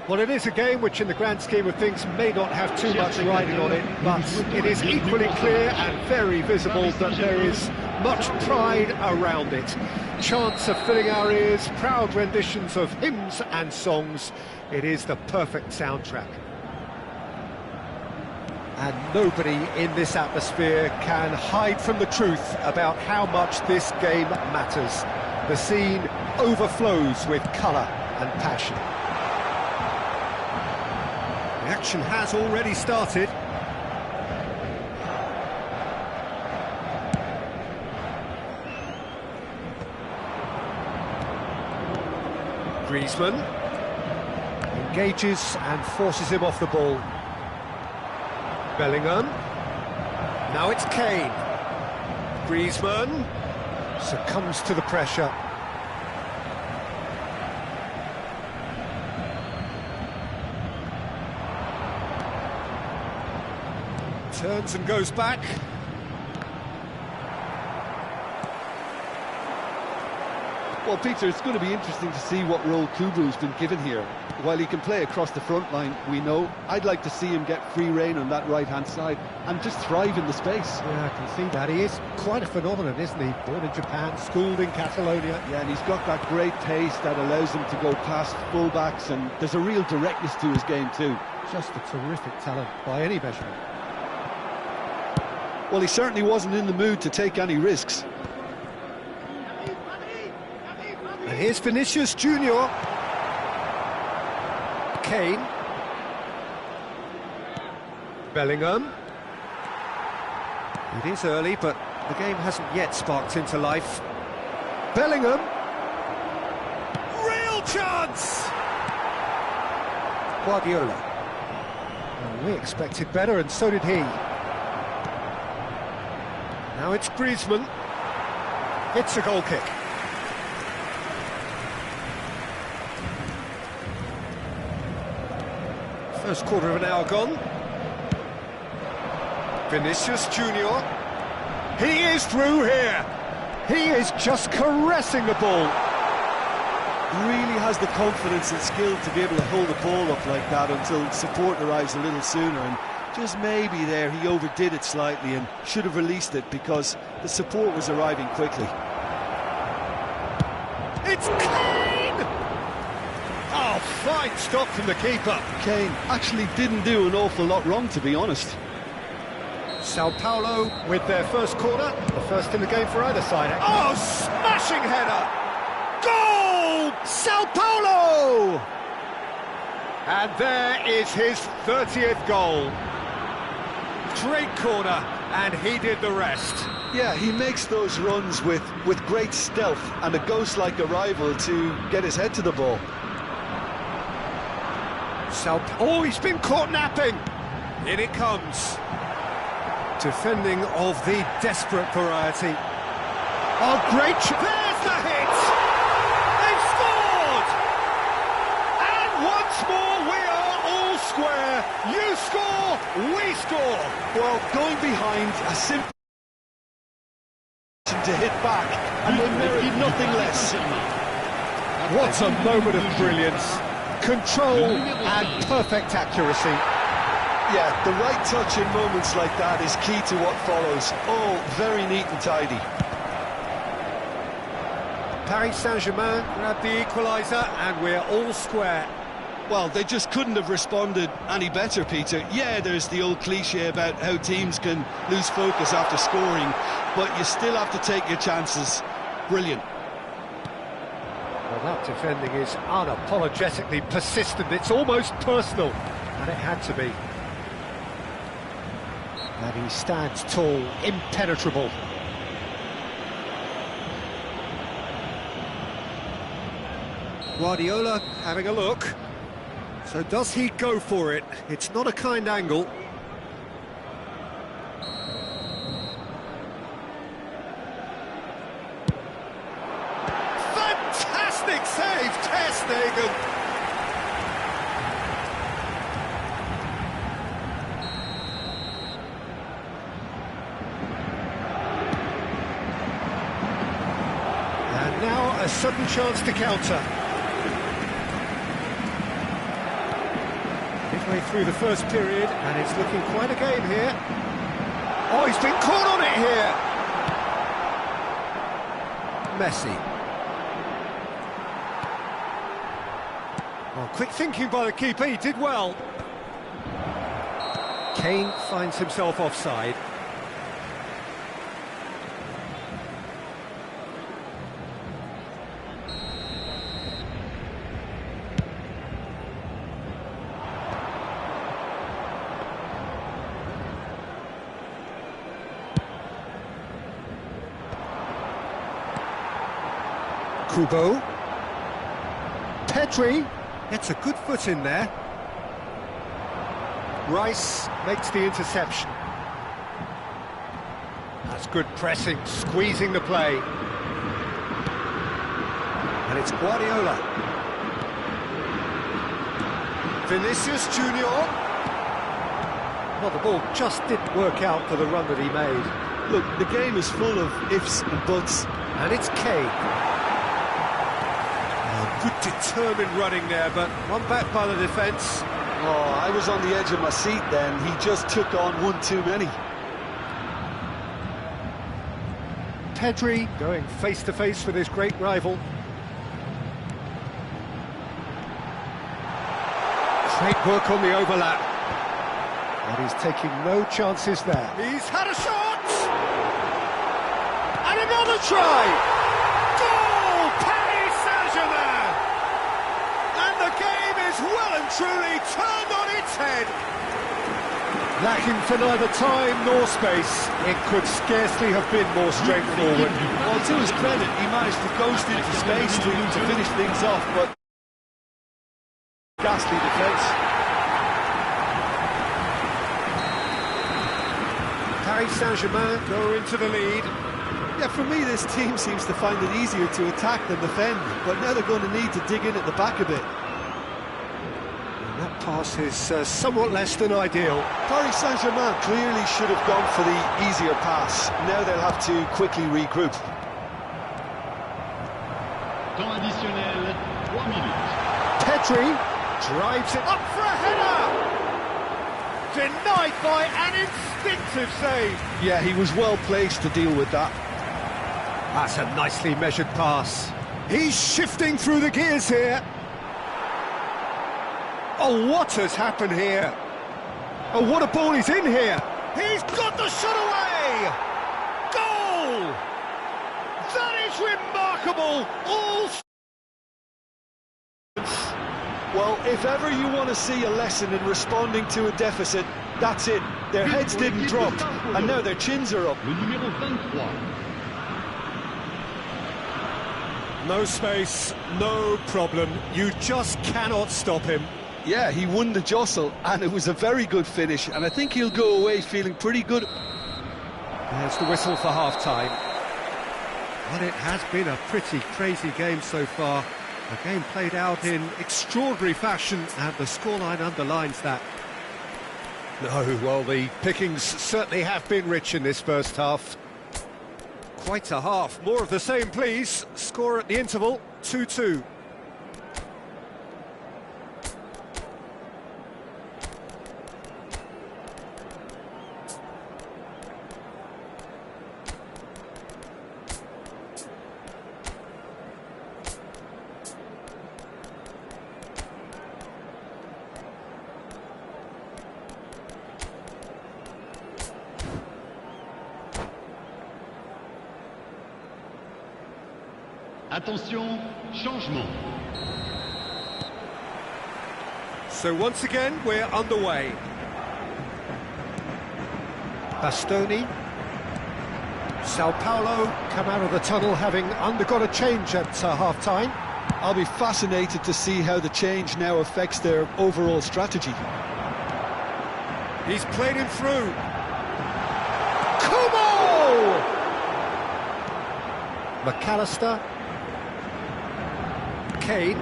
Well, it is a game which, in the grand scheme of things, may not have too much riding on it, but it is equally clear and very visible that there is much pride around it. Chants are filling our ears, proud renditions of hymns and songs. It is the perfect soundtrack. And nobody in this atmosphere can hide from the truth about how much this game matters. The scene overflows with colour and passion. The action has already started. Griezmann engages and forces him off the ball. Bellingham. Now it's Kane. Griezmann succumbs to the pressure. Turns and goes back. Well, Peter, it's going to be interesting to see what role Kubu's been given here. While he can play across the front line, we know, I'd like to see him get free rein on that right-hand side and just thrive in the space. Yeah, I can see that. He is quite a phenomenon, isn't he? Born in Japan, schooled in Catalonia. Yeah, and he's got that great pace that allows him to go past full-backs, and there's a real directness to his game too. Just a terrific talent by any measurement. Well, he certainly wasn't in the mood to take any risks. And here's Vinicius Junior. Kane. Bellingham. It is early, but the game hasn't yet sparked into life. Bellingham. Real chance! Guardiola. Well, we expected better, and so did he. Now it's Griezmann. It's a goal kick. First quarter of an hour gone. Vinicius Junior. He is through here. He is just caressing the ball. Really has the confidence and skill to be able to hold the ball up like that until support arrives a little sooner, and just maybe there he overdid it slightly and should have released it because the support was arriving quickly. It's Kane! Oh, fine stop from the keeper. Kane actually didn't do an awful lot wrong, to be honest. Sao Paulo with their first corner, the first in the game for either side. Oh, smashing header! Goal! Sao Paulo! And there is his 30th goal. Great corner, and he did the rest. Yeah, he makes those runs with great stealth and a ghost-like arrival to get his head to the ball. Oh, he's been caught napping. In it comes. Defending of the desperate variety. Oh, great! There's the hit! They've scored! And once more we are all square. You score, we score. Well, going behind a simple to hit back, and they merit nothing less. What a moment of brilliance. Control and perfect accuracy. Yeah, the right touch in moments like that is key to what follows. All very neat and tidy. Paris Saint-Germain grabbed the equaliser, and we're all square. Well, they just couldn't have responded any better, Peter. Yeah, there's the old cliche about how teams can lose focus after scoring, but you still have to take your chances. Brilliant. Well, that defending is unapologetically persistent. It's almost personal, and it had to be. And he stands tall, impenetrable. Guardiola having a look. So does he go for it? It's not a kind angle. Fantastic save, Ter Stegen. And now a sudden chance to counter. Midway through the first period, and it's looking quite a game here. Oh, he's been caught on it here! Messi. Well, quick thinking by the keeper, he did well. Kane finds himself offside. Kubo. Pedri gets a good foot in there. Rice makes the interception. That's good pressing, squeezing the play. And it's Guardiola. Vinicius Junior. Well, the ball just didn't work out for the run that he made. Look, the game is full of ifs and buts. And it's Kane. Good determined running there, but one back by the defence. Oh, I was on the edge of my seat then. He just took on one too many. Pedri going face to face with his great rival. Great work on the overlap. And he's taking no chances there. He's had a shot! And another try! Well and truly turned on its head. Lacking for neither time nor space, it could scarcely have been more straightforward. Well, to his credit, he managed to ghost into space to finish things off, but ghastly defence. Paris Saint-Germain go into the lead. Yeah, for me, this team seems to find it easier to attack than defend, but now they're going to need to dig in at the back a bit. That pass is somewhat less than ideal. Paris Saint-Germain clearly should have gone for the easier pass. Now they'll have to quickly regroup. Temps additionnel, 3 minutes. Pedri drives it up for a header! Denied by an instinctive save. Yeah, he was well placed to deal with that. That's a nicely measured pass. He's shifting through the gears here. Oh, what has happened here? Oh, what a ball he's in here! He's got the shot away! Goal! That is remarkable! All... Well, if ever you want to see a lesson in responding to a deficit, that's it. Their heads didn't drop, and now their chins are up. Le numéro 23. No space, no problem. You just cannot stop him. Yeah, he won the jostle, and it was a very good finish, and I think he'll go away feeling pretty good. There's the whistle for half-time. Well, it has been a pretty crazy game so far. A game played out in extraordinary fashion, and the scoreline underlines that. No, well, the pickings certainly have been rich in this first half. Quite a half. More of the same, please. Score at the interval, 2-2. Attention, changement. So once again, we're underway. Bastoni. Sao Paulo come out of the tunnel having undergone a change at half-time. I'll be fascinated to see how the change now affects their overall strategy. He's played him through. Kumo! McAllister. Kane.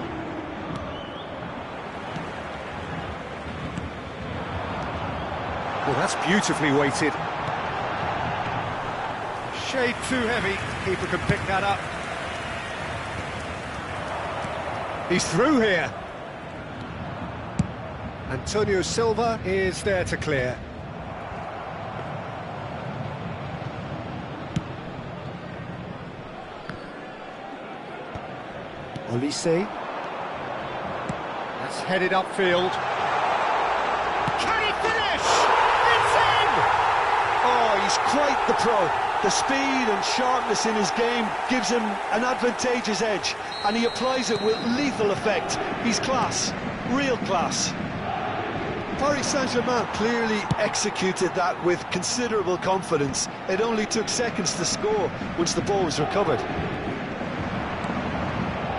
Well, that's beautifully weighted. Shade too heavy. Keeper can pick that up. He's through here. Antonio Silva is there to clear. Olise. That's headed upfield. Can he finish? It's in! Oh, he's quite the pro. The speed and sharpness in his game gives him an advantageous edge, and he applies it with lethal effect. He's class, real class. Paris Saint-Germain clearly executed that with considerable confidence. It only took seconds to score once the ball was recovered.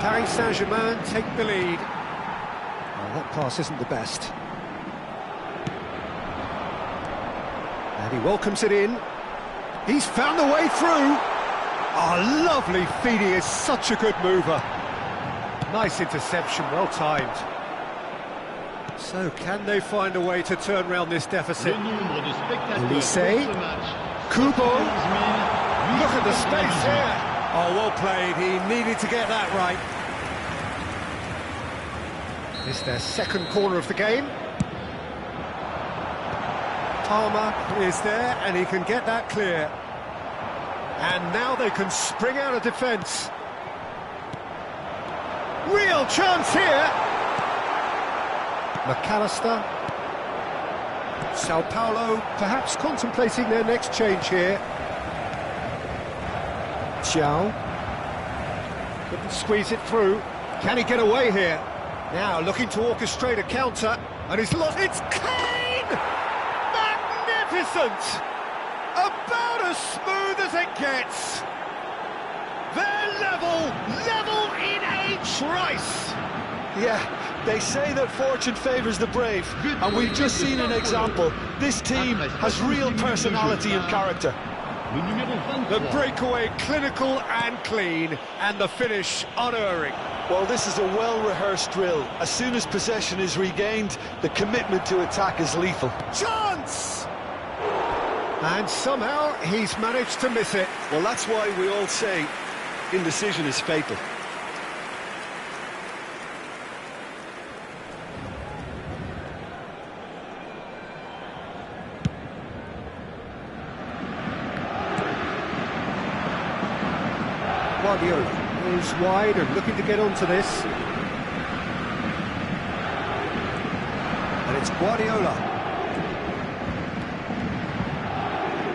Paris Saint-Germain take the lead. Well, that pass isn't the best. And he welcomes it in. He's found the way through. Oh, lovely feed. He is such a good mover. Nice interception, well timed. So, can they find a way to turn around this deficit? Olise. Kubo. Look at the space here. Oh, well played. He needed to get that right. It's their second corner of the game. Palmer is there, and he can get that clear. And now they can spring out of defence. Real chance here. McAllister. Sao Paulo perhaps contemplating their next change here. Xiao. Couldn't squeeze it through. Can he get away here? Now looking to orchestrate a counter, and he's lost. It's Kane! Magnificent! About as smooth as it gets. They're level in a trice. Yeah, they say that fortune favours the brave, and we've just seen an example. This team has real personality and character. The breakaway clinical and clean, and the finish unerring. Well, this is a well-rehearsed drill. As soon as possession is regained, the commitment to attack is lethal. Chance! And somehow he's managed to miss it. Well, that's why we all say indecision is fatal. Guardiola is wide and looking to get onto this. And it's Guardiola.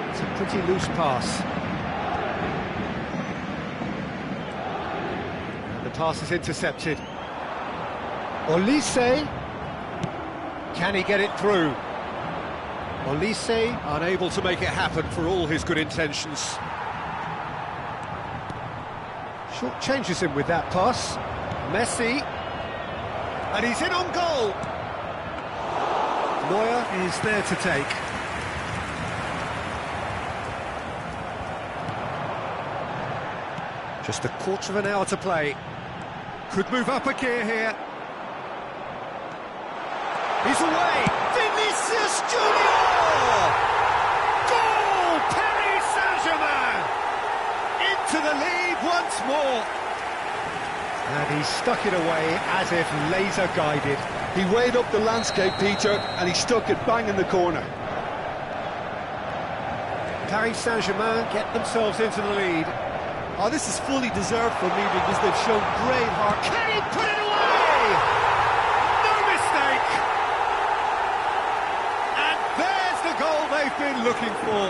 It's a pretty loose pass. And the pass is intercepted. Olise. Can he get it through? Olise unable to make it happen for all his good intentions. Short changes him with that pass. Messi. And he's in on goal. Neuer is there to take. Just a quarter of an hour to play. Could move up a gear here. He's away. Vinicius Junior! Goal! Paris Saint-Germain! Into the lead once more. And he stuck it away as if laser guided. He weighed up the landscape, Peter, and he stuck it bang in the corner. Paris Saint-Germain get themselves into the lead. Oh, this is fully deserved for me because they've shown great heart. Can he put it away? No mistake! And there's the goal they've been looking for.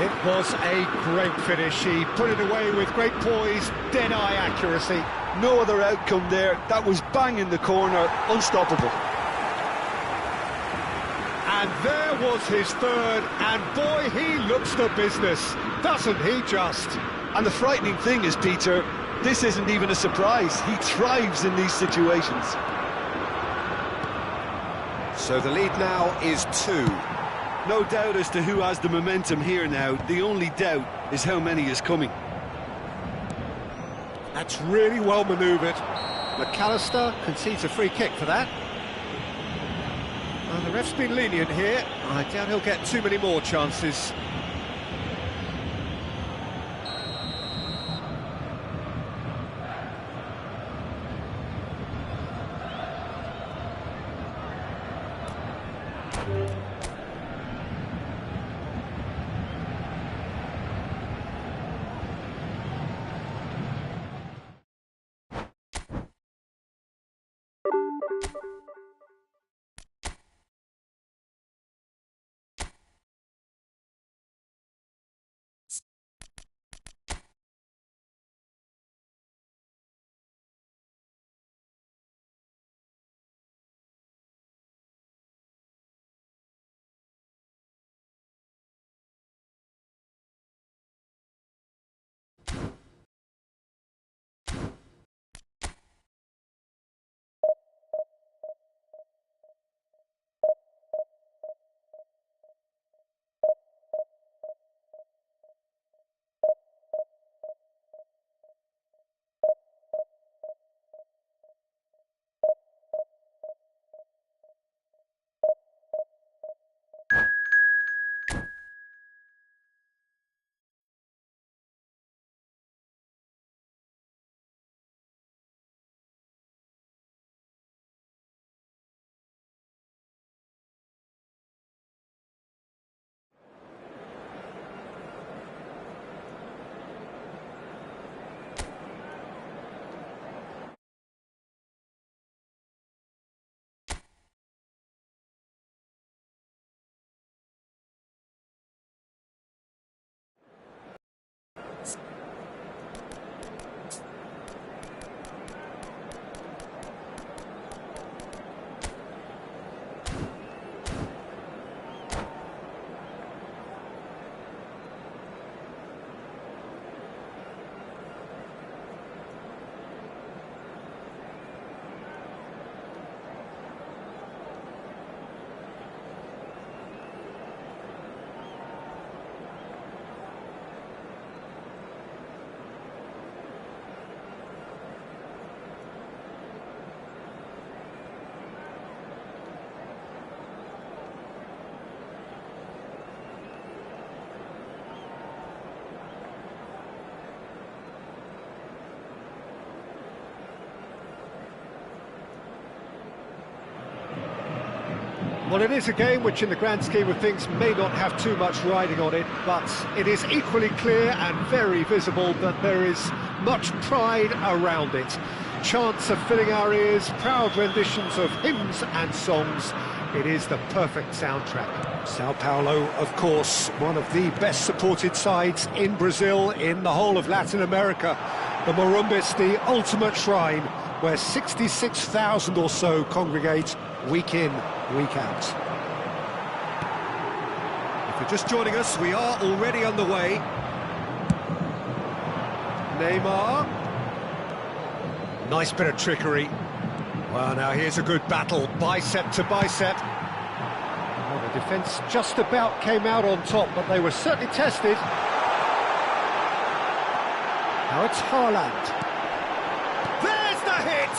It was a great finish. He put it away with great poise, dead-eye accuracy. No other outcome there. That was bang in the corner, unstoppable. And there was his third, and boy, he looks the business, doesn't he just? And the frightening thing is, Peter, this isn't even a surprise. He thrives in these situations. So the lead now is 2. No doubt as to who has the momentum here now. The only doubt is how many is coming. That's really well manoeuvred. McAllister concedes a free kick for that. Well, the ref's been lenient here. I doubt he'll get too many more chances. Well, it is a game which in the grand scheme of things may not have too much riding on it, but it is equally clear and very visible that there is much pride around it. Chants are filling our ears, proud renditions of hymns and songs. It is the perfect soundtrack. Sao Paulo, of course, one of the best supported sides in Brazil, in the whole of Latin America. The Morumbis, the ultimate shrine, where 66,000 or so congregate week in, week out. If you're just joining us, we are already underway. Neymar. Nice bit of trickery. Well, now here's a good battle, bicep to bicep. Well, the defence just about came out on top, but they were certainly tested. Now it's Haaland. There's the hit!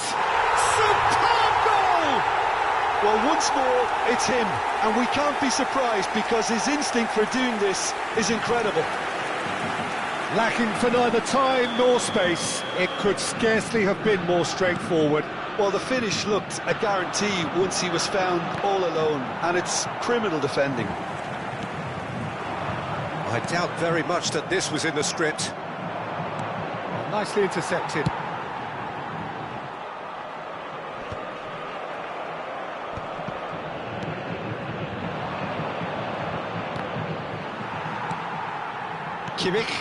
Superb goal! Well, once more, it's him, and we can't be surprised because his instinct for doing this is incredible. Lacking for neither time nor space, it could scarcely have been more straightforward. Well, the finish looked a guarantee once he was found all alone, and it's criminal defending. I doubt very much that this was in the script. Well, nicely intercepted. Kimmich.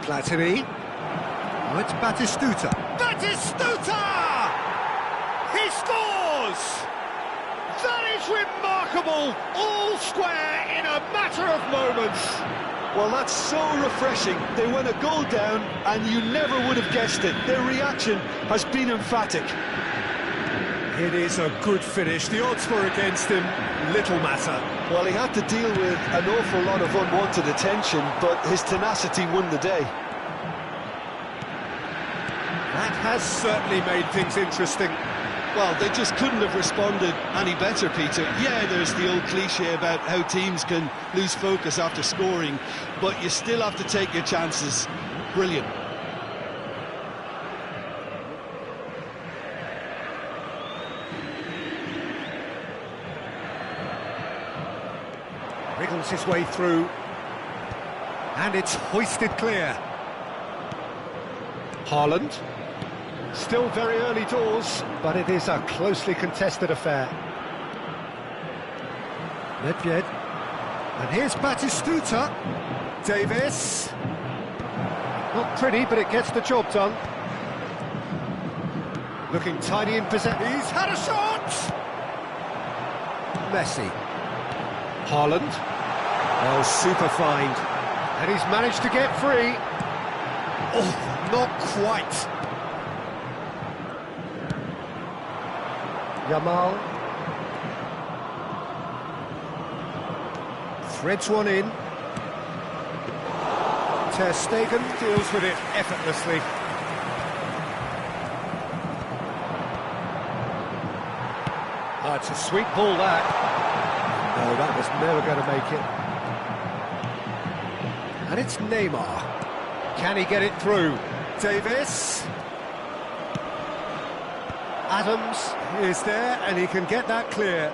Platini. Oh, it's Batistuta. Batistuta! He scores! That is is remarkable! All square in a matter of moments. Well, that's so refreshing. They went a goal down, and you never would have guessed it. Their reaction has been emphatic. It is a good finish. The odds were against him. Little matter. Well, he had to deal with an awful lot of unwanted attention, but his tenacity won the day. That has certainly made things interesting. Well, they just couldn't have responded any better, Peter. Yeah, there's the old cliche about how teams can lose focus after scoring, but you still have to take your chances. Brilliant. Wriggles his way through. And it's hoisted clear. Haaland. Still very early doors, but it is a closely contested affair. Nedved. And here's Batistuta. Davis. Not pretty, but it gets the job done. Looking tidy in possession. He's had a shot! Messi. Haaland. Oh, super find. And he's managed to get free. Oh, not quite. Yamal. Threads one in. Ter Stegen deals with it effortlessly. Oh, it's a sweet ball, that. No, that was never going to make it. And it's Neymar. Can he get it through? Davis. Adams is there, and he can get that clear.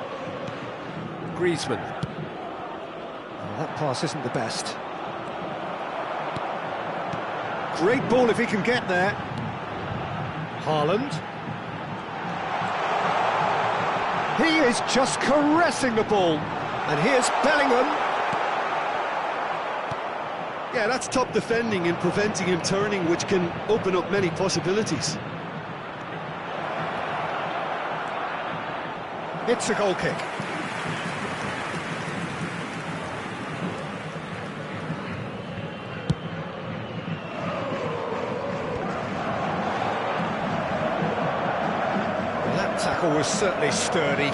Griezmann. Oh, that pass isn't the best. Great ball if he can get there. Haaland. He is just caressing the ball. And here's Bellingham. Yeah, that's top defending and preventing him turning, which can open up many possibilities. It's a goal kick. That tackle was certainly sturdy.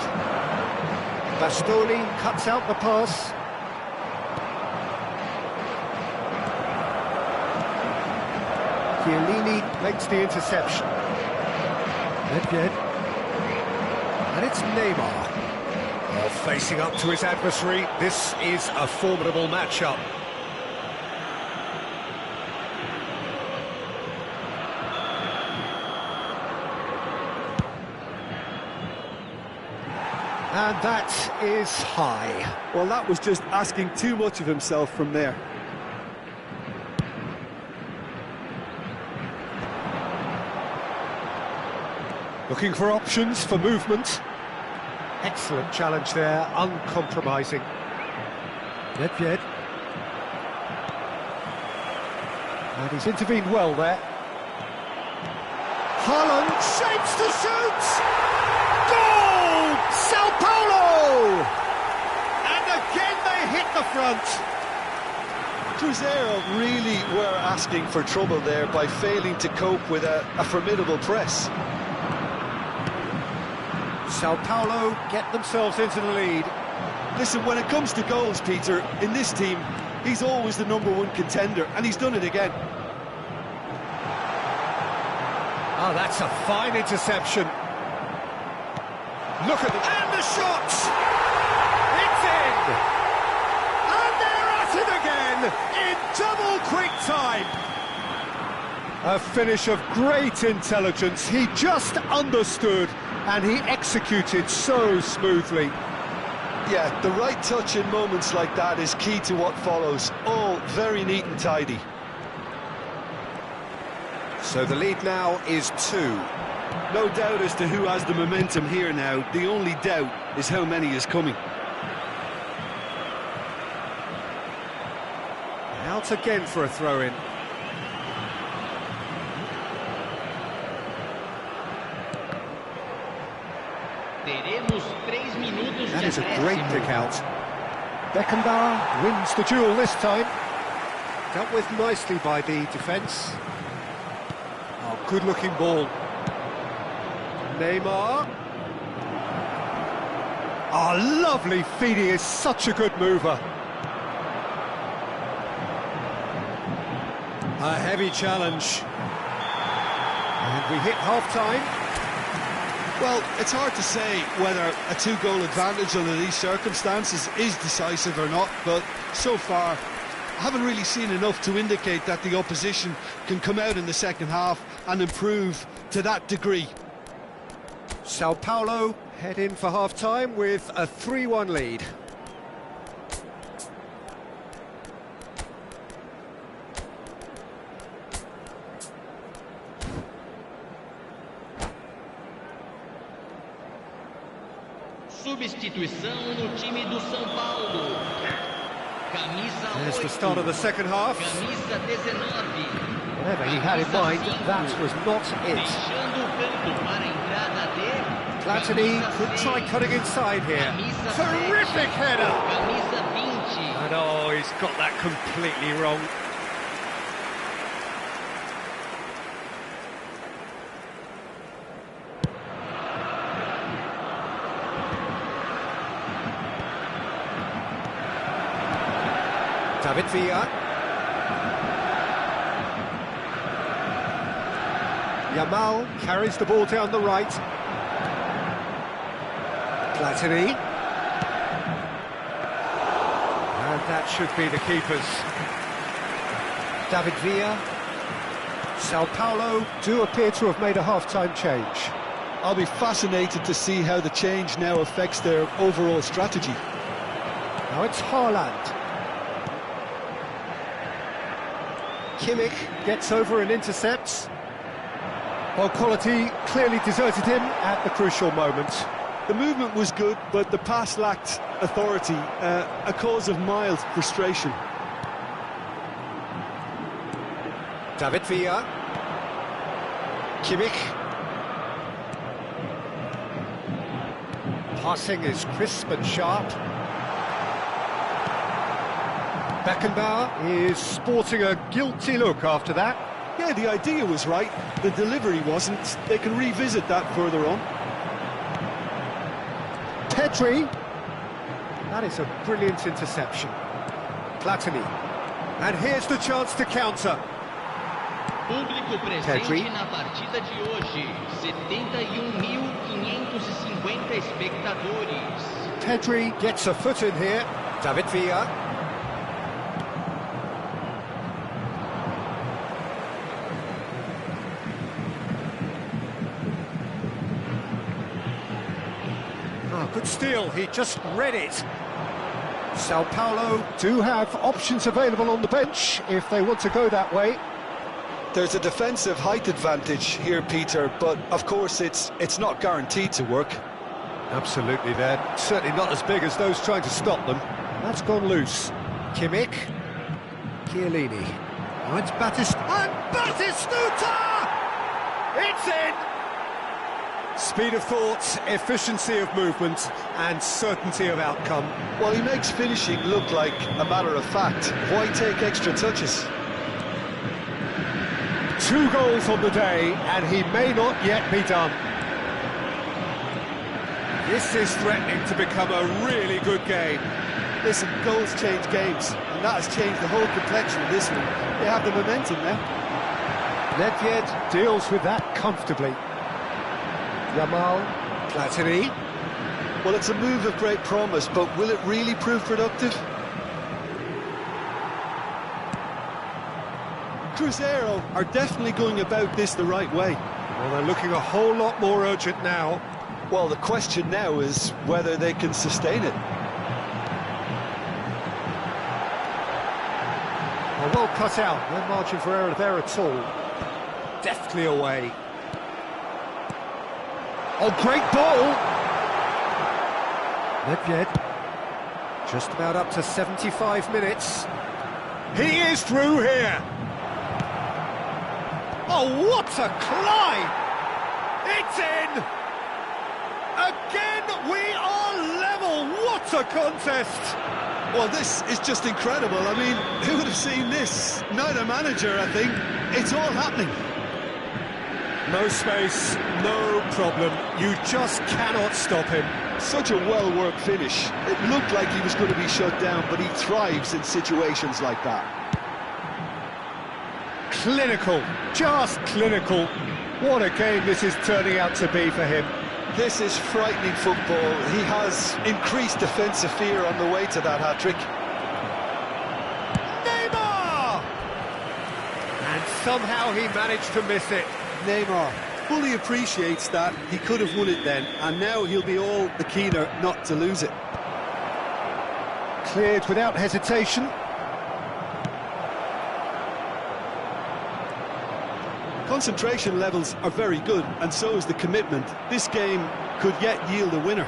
Bastoni cuts out the pass. Chiellini makes the interception. Nedved. And it's Neymar. Well, facing up to his adversary, this is a formidable matchup. And that is high. Well, that was just asking too much of himself from there. Looking for options for movement. Excellent challenge there, uncompromising. Nedved. And he's intervened well there. Haaland shapes to shoot! Goal! Sao Paulo! And again they hit the front. Cruzeiro really were asking for trouble there by failing to cope with a formidable press. Sao Paulo get themselves into the lead. Listen, when it comes to goals, Peter, in this team, he's always the #1 contender, and he's done it again. Oh, that's a fine interception. Look at the... And the shot! It's in! And they're at it again, in double quick time. A finish of great intelligence. He just understood, and he executed so smoothly. Yeah, the right touch in moments like that is key to what follows. All very neat and tidy. So the lead now is 2. No doubt as to who has the momentum here now. The only doubt is how many is coming. Out again for a throw-in. Teremos 3 minutos That de is a great acréscimo. pick out. Beckenbauer wins the duel this time. Dealt with nicely by the defence. Oh, good-looking ball. Neymar. Oh, lovely feed. He is such a good mover. A heavy challenge. And we hit half-time. Well, it's hard to say whether a two-goal advantage under these circumstances is decisive or not, but so far I haven't really seen enough to indicate that the opposition can come out in the second half and improve to that degree. Sao Paulo head in for half-time with a 3-1 lead. Substituição no time do São Paulo. Camisa 8. There's the start of the second half. Camisa 19. Whatever he had in mind, that was not it. Deixando o campo para a entrada de Platini Camisa could 6. try cutting inside here. Camisa Terrific 7. header! Camisa 20. And oh, he's got that completely wrong. David Villa. Yamal carries the ball down the right. Platini. And that should be the keepers. David Villa. Sao Paulo do appear to have made a half-time change. I'll be fascinated to see how the change now affects their overall strategy. Now it's Haaland. Kimmich gets over and intercepts. Well, quality clearly deserted him at the crucial moment. The movement was good, but the pass lacked authority, a cause of mild frustration. David Villa. Kimmich. Passing is crisp and sharp. Beckenbauer is sporting a guilty look after that. Yeah, the idea was right, the delivery wasn't. They can revisit that further on. Pedri. That is a brilliant interception. Platini. And here's the chance to counter. Público Pedri. presente na partida de hoje. 71.550 espectadores. Pedri gets a foot in here. David Villa. Oh, good steal, he just read it. Sao Paulo do have options available on the bench if they want to go that way. There's a defensive height advantage here, Peter, but of course it's not guaranteed to work. Absolutely, they're certainly not as big as those trying to stop them. That's gone loose. Kimmich. Chiellini. Oh, it's and Batistuta! It's in! Speed of thought, efficiency of movement, and certainty of outcome. Well, he makes finishing look like a matter of fact. Why take extra touches? 2 goals on the day, and he may not yet be done. This is threatening to become a really good game. Listen, goals change games, and that has changed the whole complexion of this one. They have the momentum now. Nedved deals with that comfortably. Yamal, Platini. Well, it's a move of great promise, but will it really prove productive? Cruzeiro are definitely going about this the right way. Well, they're looking a whole lot more urgent now. Well, the question now is whether they can sustain it. Well cut out, no margin for error there at all. Deftly away. Oh, great ball! Nedved, just about up to 75 minutes. He is through here! Oh, what a climb! It's in! Again, we are level. What a contest! Well, this is just incredible. I mean, who would have seen this? Neither manager, I think. It's all happening. No space, no problem. You just cannot stop him. Such a well-worked finish. It looked like he was going to be shut down, but he thrives in situations like that. Clinical, just clinical. What a game this is turning out to be for him. This is frightening football. He has increased defensive fear on the way to that hat-trick. Neymar! And somehow he managed to miss it. Neymar fully appreciates that he could have won it then, and now he'll be all the keener not to lose it. Cleared without hesitation. Concentration levels are very good, and so is the commitment. This game could yet yield a winner.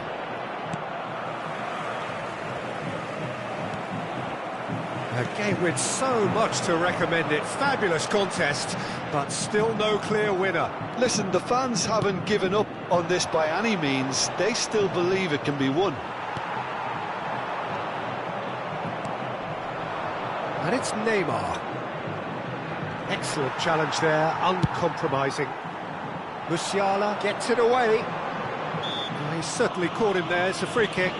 A game with so much to recommend it. Fabulous contest, but still no clear winner. Listen, the fans haven't given up on this by any means. They still believe it can be won. And it's Neymar. Excellent challenge there, uncompromising. Musiala gets it away. He certainly caught him there. It's a free kick.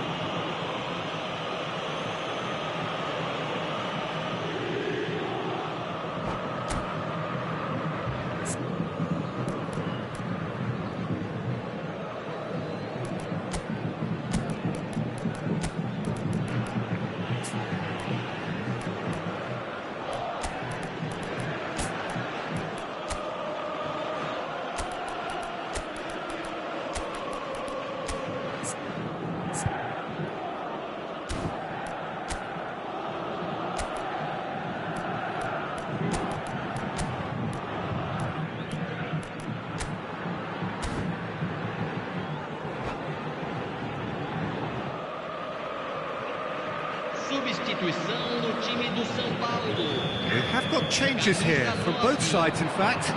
Substituição no time do São Paulo. We have got changes here, from both sides in fact.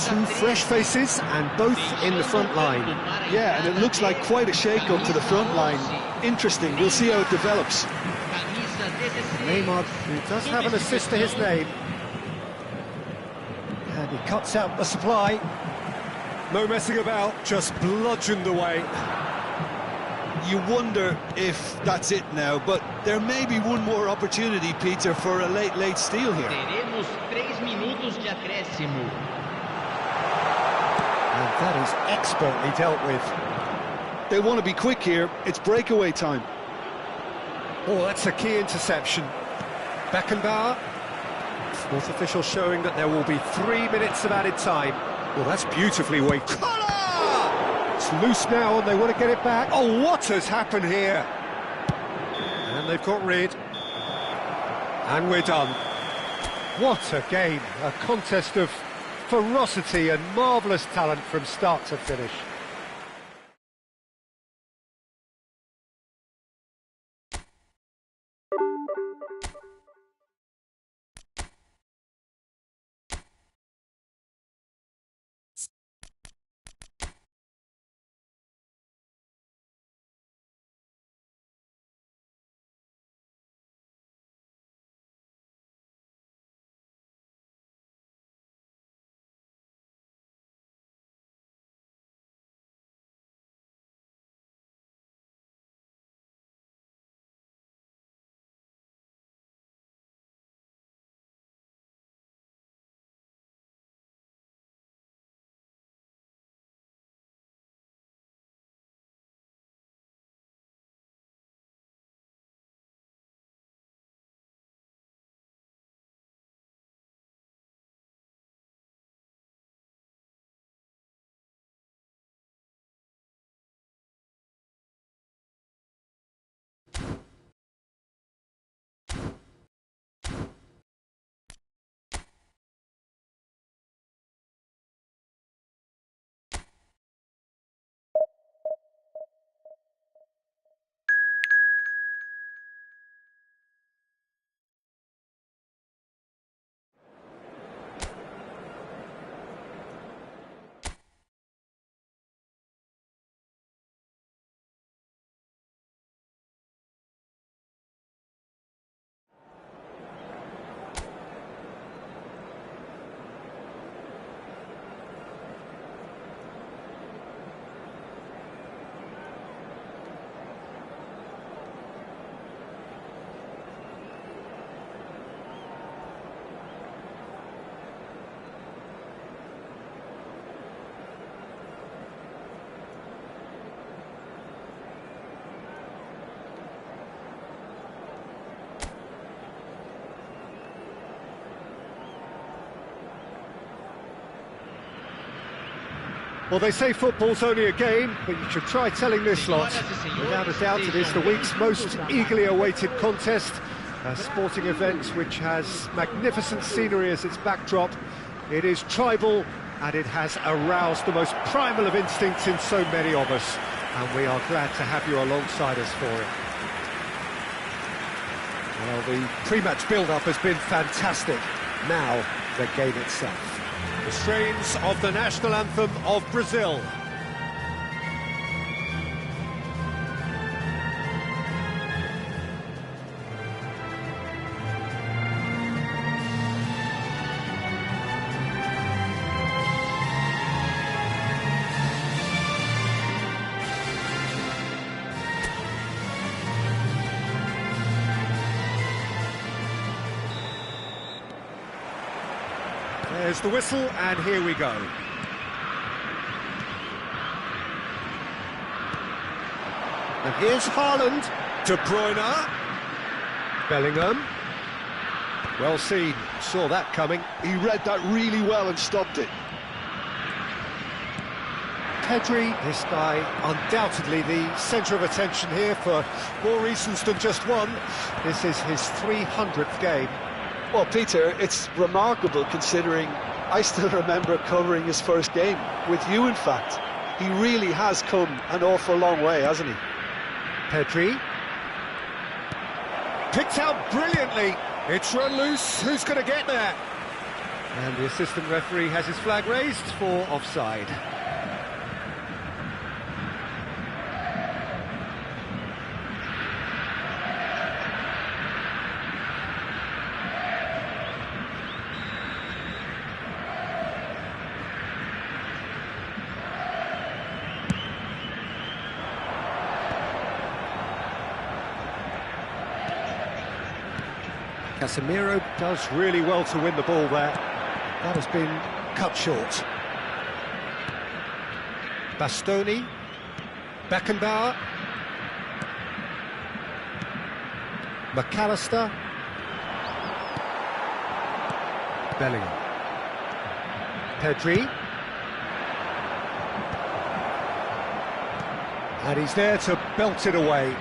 Two fresh faces and both in the front line. Yeah, and it looks like quite a shake-up to the front line. Interesting, we'll see how it develops. Neymar, who does have an assist to his name. And he cuts out the supply. No messing about, just bludgeoned away. You wonder if that's it now, but there may be one more opportunity, Peter, for a late steal here. Teremos 3 minutos de acréscimo. And that is expertly dealt with. They want to be quick here. It's breakaway time. Oh, that's a key interception. Beckenbauer. Fourth official showing that there will be 3 minutes of added time. Well, that's beautifully weighted. It's loose now and they want to get it back. Oh, what has happened here? And they've got rid. And we're done. What a game. A contest of ferocity and marvellous talent from start to finish. Well, they say football's only a game, but you should try telling this lot. Without a doubt, it is the week's most eagerly awaited contest. A sporting event which has magnificent scenery as its backdrop. It is tribal, and it has aroused the most primal of instincts in so many of us. And we are glad to have you alongside us for it. Well, the pre-match build-up has been fantastic. Now, the game itself. The strains of the national anthem of Brazil. There's the whistle, and here we go. And here's Haaland. De Bruyne. Bellingham. Well seen, saw that coming. He read that really well and stopped it. Pedri, this guy undoubtedly the centre of attention here for more reasons than just one. This is his 300th game. Well, Peter, it's remarkable considering I still remember covering his first game, with you in fact. He really has come an awful long way, hasn't he? Pedri. Picked out brilliantly. It's run loose, who's going to get there? And the assistant referee has his flag raised for offside. Casemiro does really well to win the ball there. That has been cut short. Bastoni. Beckenbauer. McAllister. Bellingham. Pedri. And he's there to belt it away.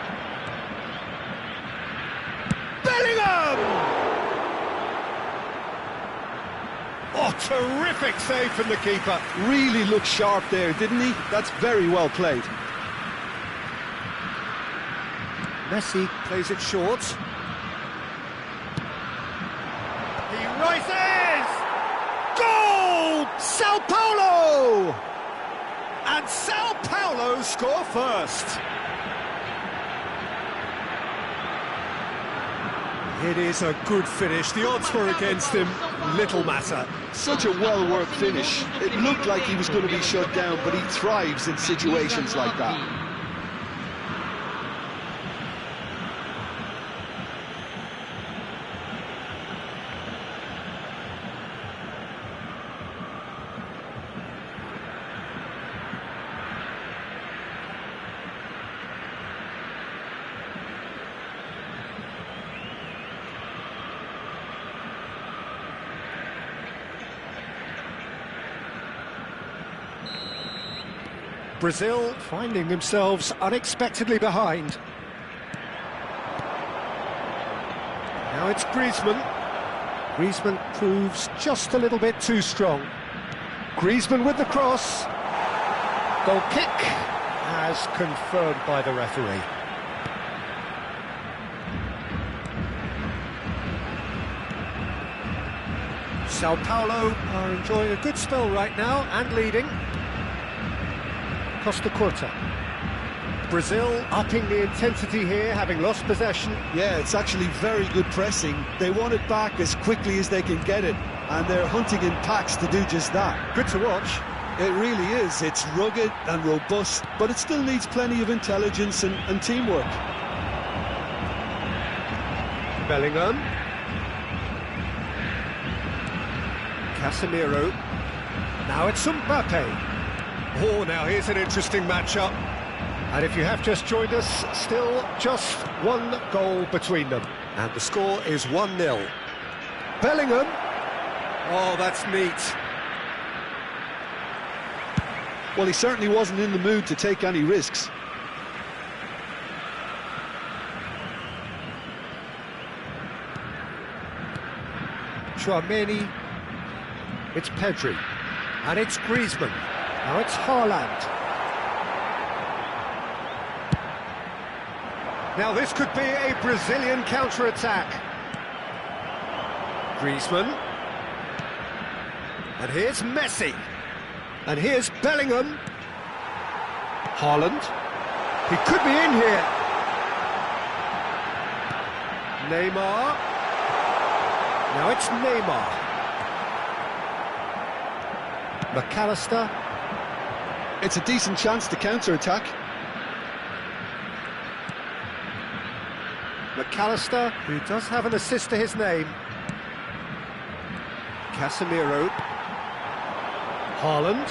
Oh, terrific save from the keeper. Really looked sharp there, didn't he? That's very well played. Messi plays it short. He rises! Goal! Sao Paulo! And Sao Paulo score first. It is a good finish. The odds were against him. Little matter. Such a well-worked finish. It looked like he was going to be shut down, but he thrives in situations like that. Brazil finding themselves unexpectedly behind. Now it's Griezmann. Griezmann proves just a little bit too strong. Griezmann with the cross. Goal kick as confirmed by the referee. Sao Paulo are enjoying a good spell right now and leading. Costa Curta. Brazil upping the intensity here, having lost possession. Yeah, it's actually very good pressing. They want it back as quickly as they can get it, and they're hunting in packs to do just that. Good to watch. It really is. It's rugged and robust, but it still needs plenty of intelligence and teamwork. Bellingham. Casemiro. Now it's Mbappe. Oh, now here's an interesting matchup. And if you have just joined us, still just one goal between them. And the score is 1-0. Bellingham. Oh, that's neat. Well, he certainly wasn't in the mood to take any risks. Chouameni, it's Pedri, and it's Griezmann, now it's Haaland. Now this could be a Brazilian counter-attack. Griezmann, and here's Messi, and here's Bellingham. Haaland, he could be in here. Neymar. Now it's Neymar. McAllister. It's a decent chance to counter-attack. McAllister, who does have an assist to his name. Casemiro. Haaland.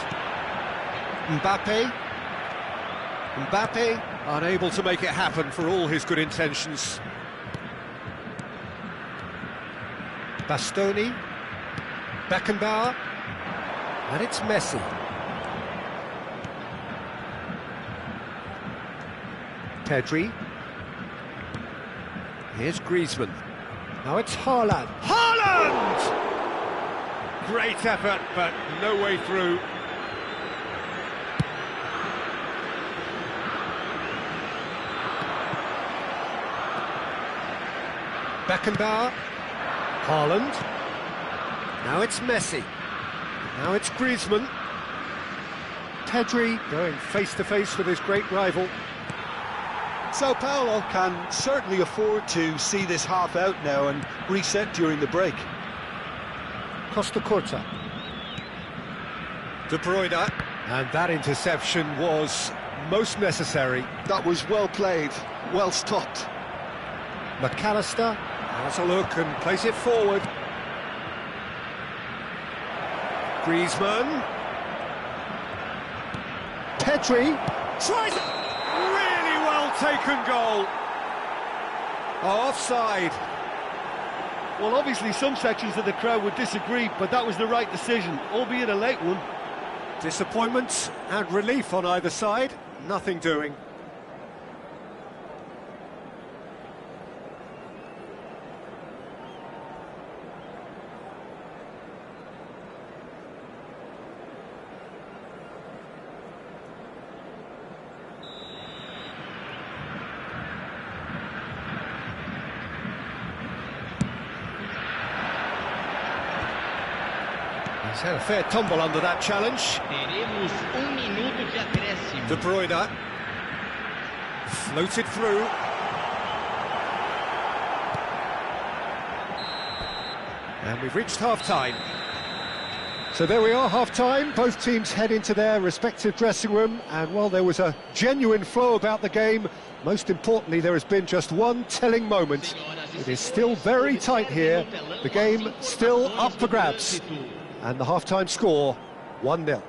Mbappe, unable to make it happen for all his good intentions. Bastoni, Beckenbauer, and it's Messi. Pedri. Here's Griezmann. Now it's Haaland. Haaland! Great effort, but no way through. Beckenbauer. Haaland. Now it's Messi. Now it's Griezmann. Pedri going face-to-face with his great rival. Sao Paulo can certainly afford to see this half out now and reset during the break. Costa Curta. De Bruyne. And that interception was most necessary. That was well played, well stopped. McAllister has a look and plays it forward. Griezmann. Pedri tries it. Really well taken goal. Offside. Well, obviously some sections of the crowd would disagree, but that was the right decision, albeit a late one. Disappointment and relief on either side. Nothing doing. He's had a fair tumble under that challenge. Teremos minuto de acréscimo. De Bruyne floated through. And we've reached half-time. So there we are, half-time. Both teams head into their respective dressing room, and while there was a genuine flow about the game, most importantly there has been just one telling moment. It is still very tight here. The game still up for grabs. And the half-time score, 1-0.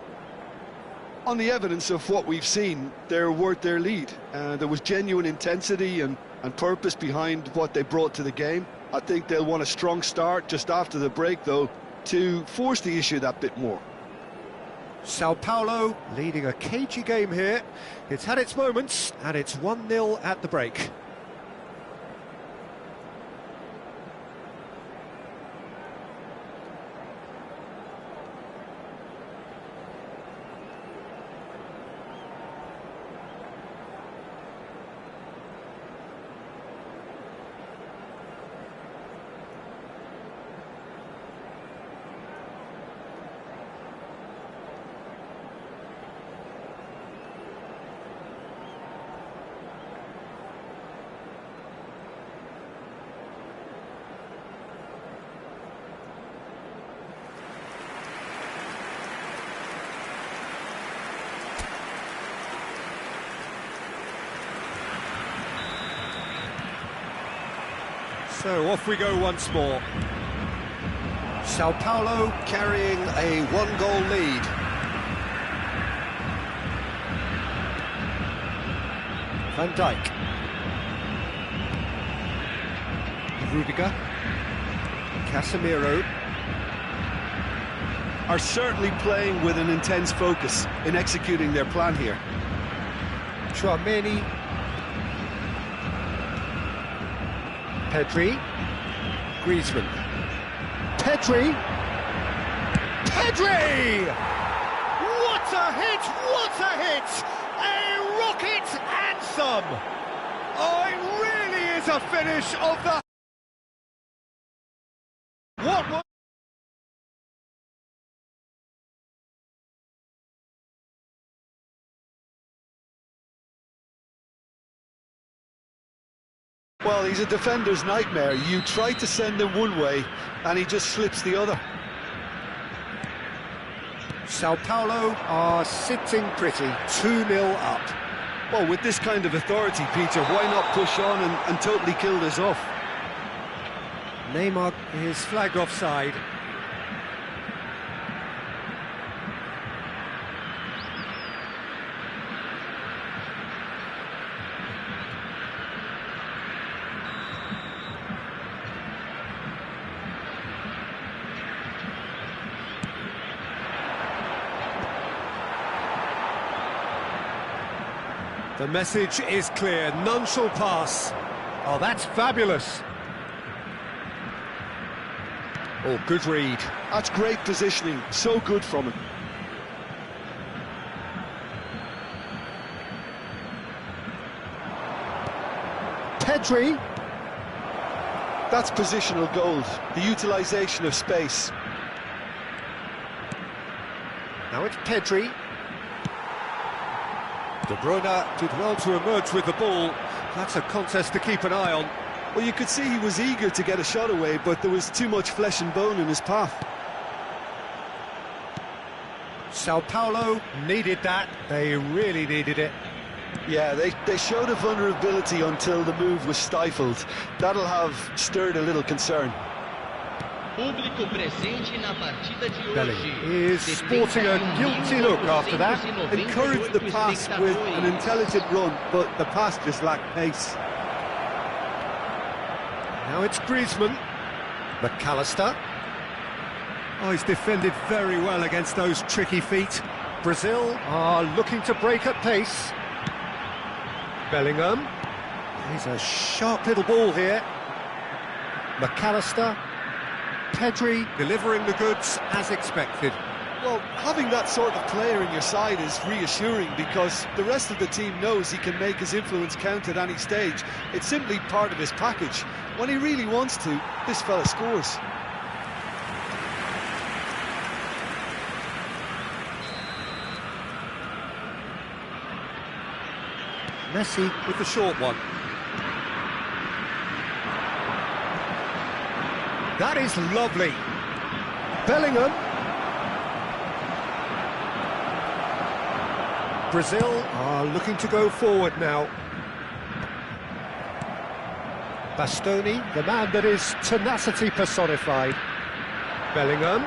On the evidence of what we've seen, they're worth their lead. There was genuine intensity and purpose behind what they brought to the game. I think they'll want a strong start just after the break, though, to force the issue that bit more. Sao Paulo leading a cagey game here. It's had its moments, and it's 1-0 at the break. So off we go once more. Sao Paulo carrying a one-goal lead. Van Dijk. Rudiger. Casemiro. are certainly playing with an intense focus in executing their plan here. Chouameni. Pedri. Griezmann. Pedri. Pedri! What a hit! What a hit! A rocket and some! Oh, it really is a finish of the... What? Well, he's a defender's nightmare. You try to send him one way, and he just slips the other. Sao Paulo are sitting pretty, 2-0 up. Well, with this kind of authority, Peter, why not push on and totally kill this off? Neymar is flagged offside. The message is clear, none shall pass. Oh, that's fabulous. Oh, good read. That's great positioning, so good from him. Pedri. That's positional gold, the utilisation of space. Now it's Pedri. De Bruyne did well to emerge with the ball. That's a contest to keep an eye on. Well, you could see he was eager to get a shot away, but there was too much flesh and bone in his path. Sao Paulo needed that. They really needed it. Yeah, they showed a vulnerability until the move was stifled. That'll have stirred a little concern. Público presente na partida de Belling hoje. is sporting a guilty look after that. Encouraged the pass with an intelligent run, but the pass just lacked pace. Now it's Griezmann. McAllister. Oh, he's defended very well against those tricky feet. Brazil are looking to break at pace. Bellingham. He's a sharp little ball here. McAllister. Pedri delivering the goods as expected. Well, having that sort of player in your side is reassuring because the rest of the team knows he can make his influence count at any stage. It's simply part of his package. When he really wants to, this fella scores. Messi with the short one. That is lovely. Bellingham. Brazil are looking to go forward now. Bastoni, the man that is tenacity personified. Bellingham.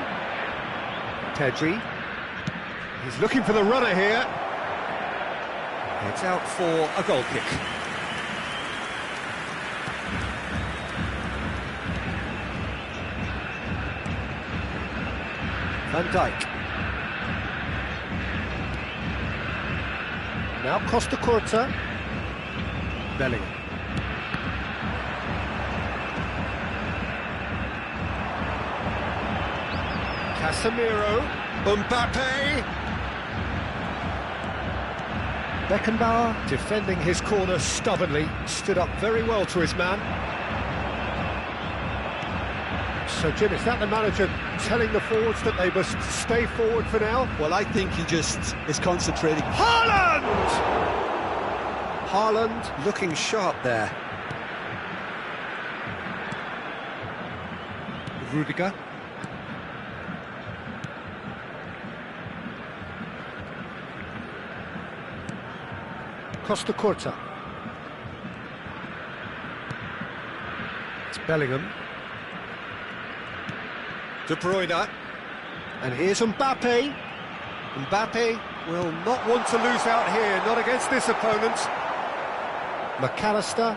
Pedri. He's looking for the runner here. It's out for a goal kick. Van Dijk. Now Costa Curta. Bellingham. Casemiro. Mbappe. Beckenbauer defending his corner stubbornly. Stood up very well to his man. So, Jim, is that the manager telling the forwards that they must stay forward for now? Well, I think he just is concentrating. Haaland! Haaland looking sharp there. Rudiger. Costa Curta. It's Bellingham. De Bruyne. And here's Mbappe. Mbappe will not want to lose out here, not against this opponent. McAllister.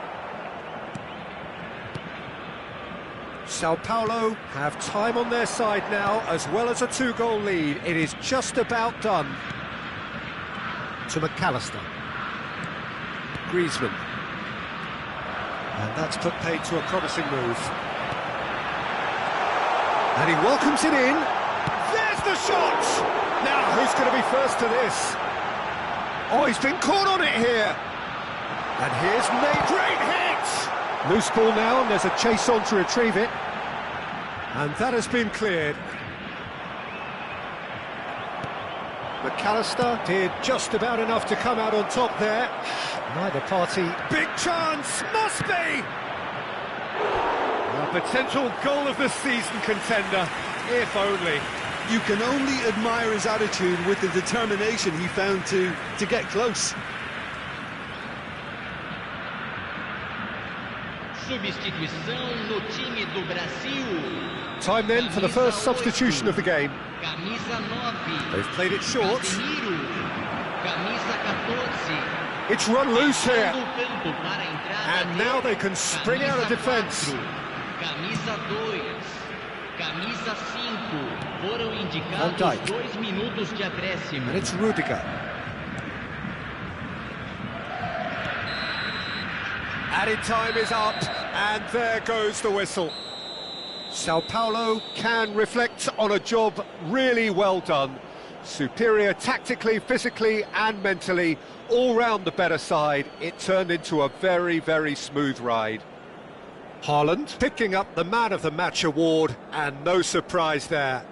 Sao Paulo have time on their side now, as well as a 2-goal lead. It is just about done. To McAllister. Griezmann. And that's put paid to a promising move. And he welcomes it in. There's the shot! Now, who's going to be first to this? Oh, he's been caught on it here. And here's Nate. Great hit! Loose ball now, and there's a chase on to retrieve it. And that has been cleared. McAllister did just about enough to come out on top there. Neither party. Big chance! Must be! A potential goal of the season contender, if only. You can only admire his attitude with the determination he found to get close. Substituição no time do Brasil. Time then for the first substitution of the game. Camisa 9. They've played it short. Casemiro. Camisa 14. It's run loose here. Campo para a entrada And now they can spring out of defence. Camisa 2. Camisa 5. Foram Van indicados Dijk. 2 minutos de acréscimo. And it's Rudiger. Added time is up, and there goes the whistle. Sao Paulo can reflect on a job really well done. Superior tactically, physically and mentally, all round the better side. It turned into a very, very smooth ride. Haaland picking up the Man of the Match award, and no surprise there.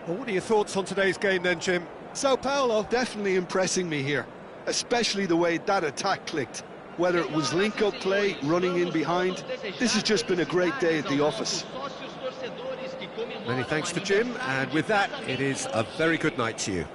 Well, what are your thoughts on today's game then, Jim? Sao Paulo definitely impressing me here, especially the way that attack clicked. Whether it was link-up play, running in behind, this has just been a great day at the office. Many thanks to Jim, and with that, it is a very good night to you.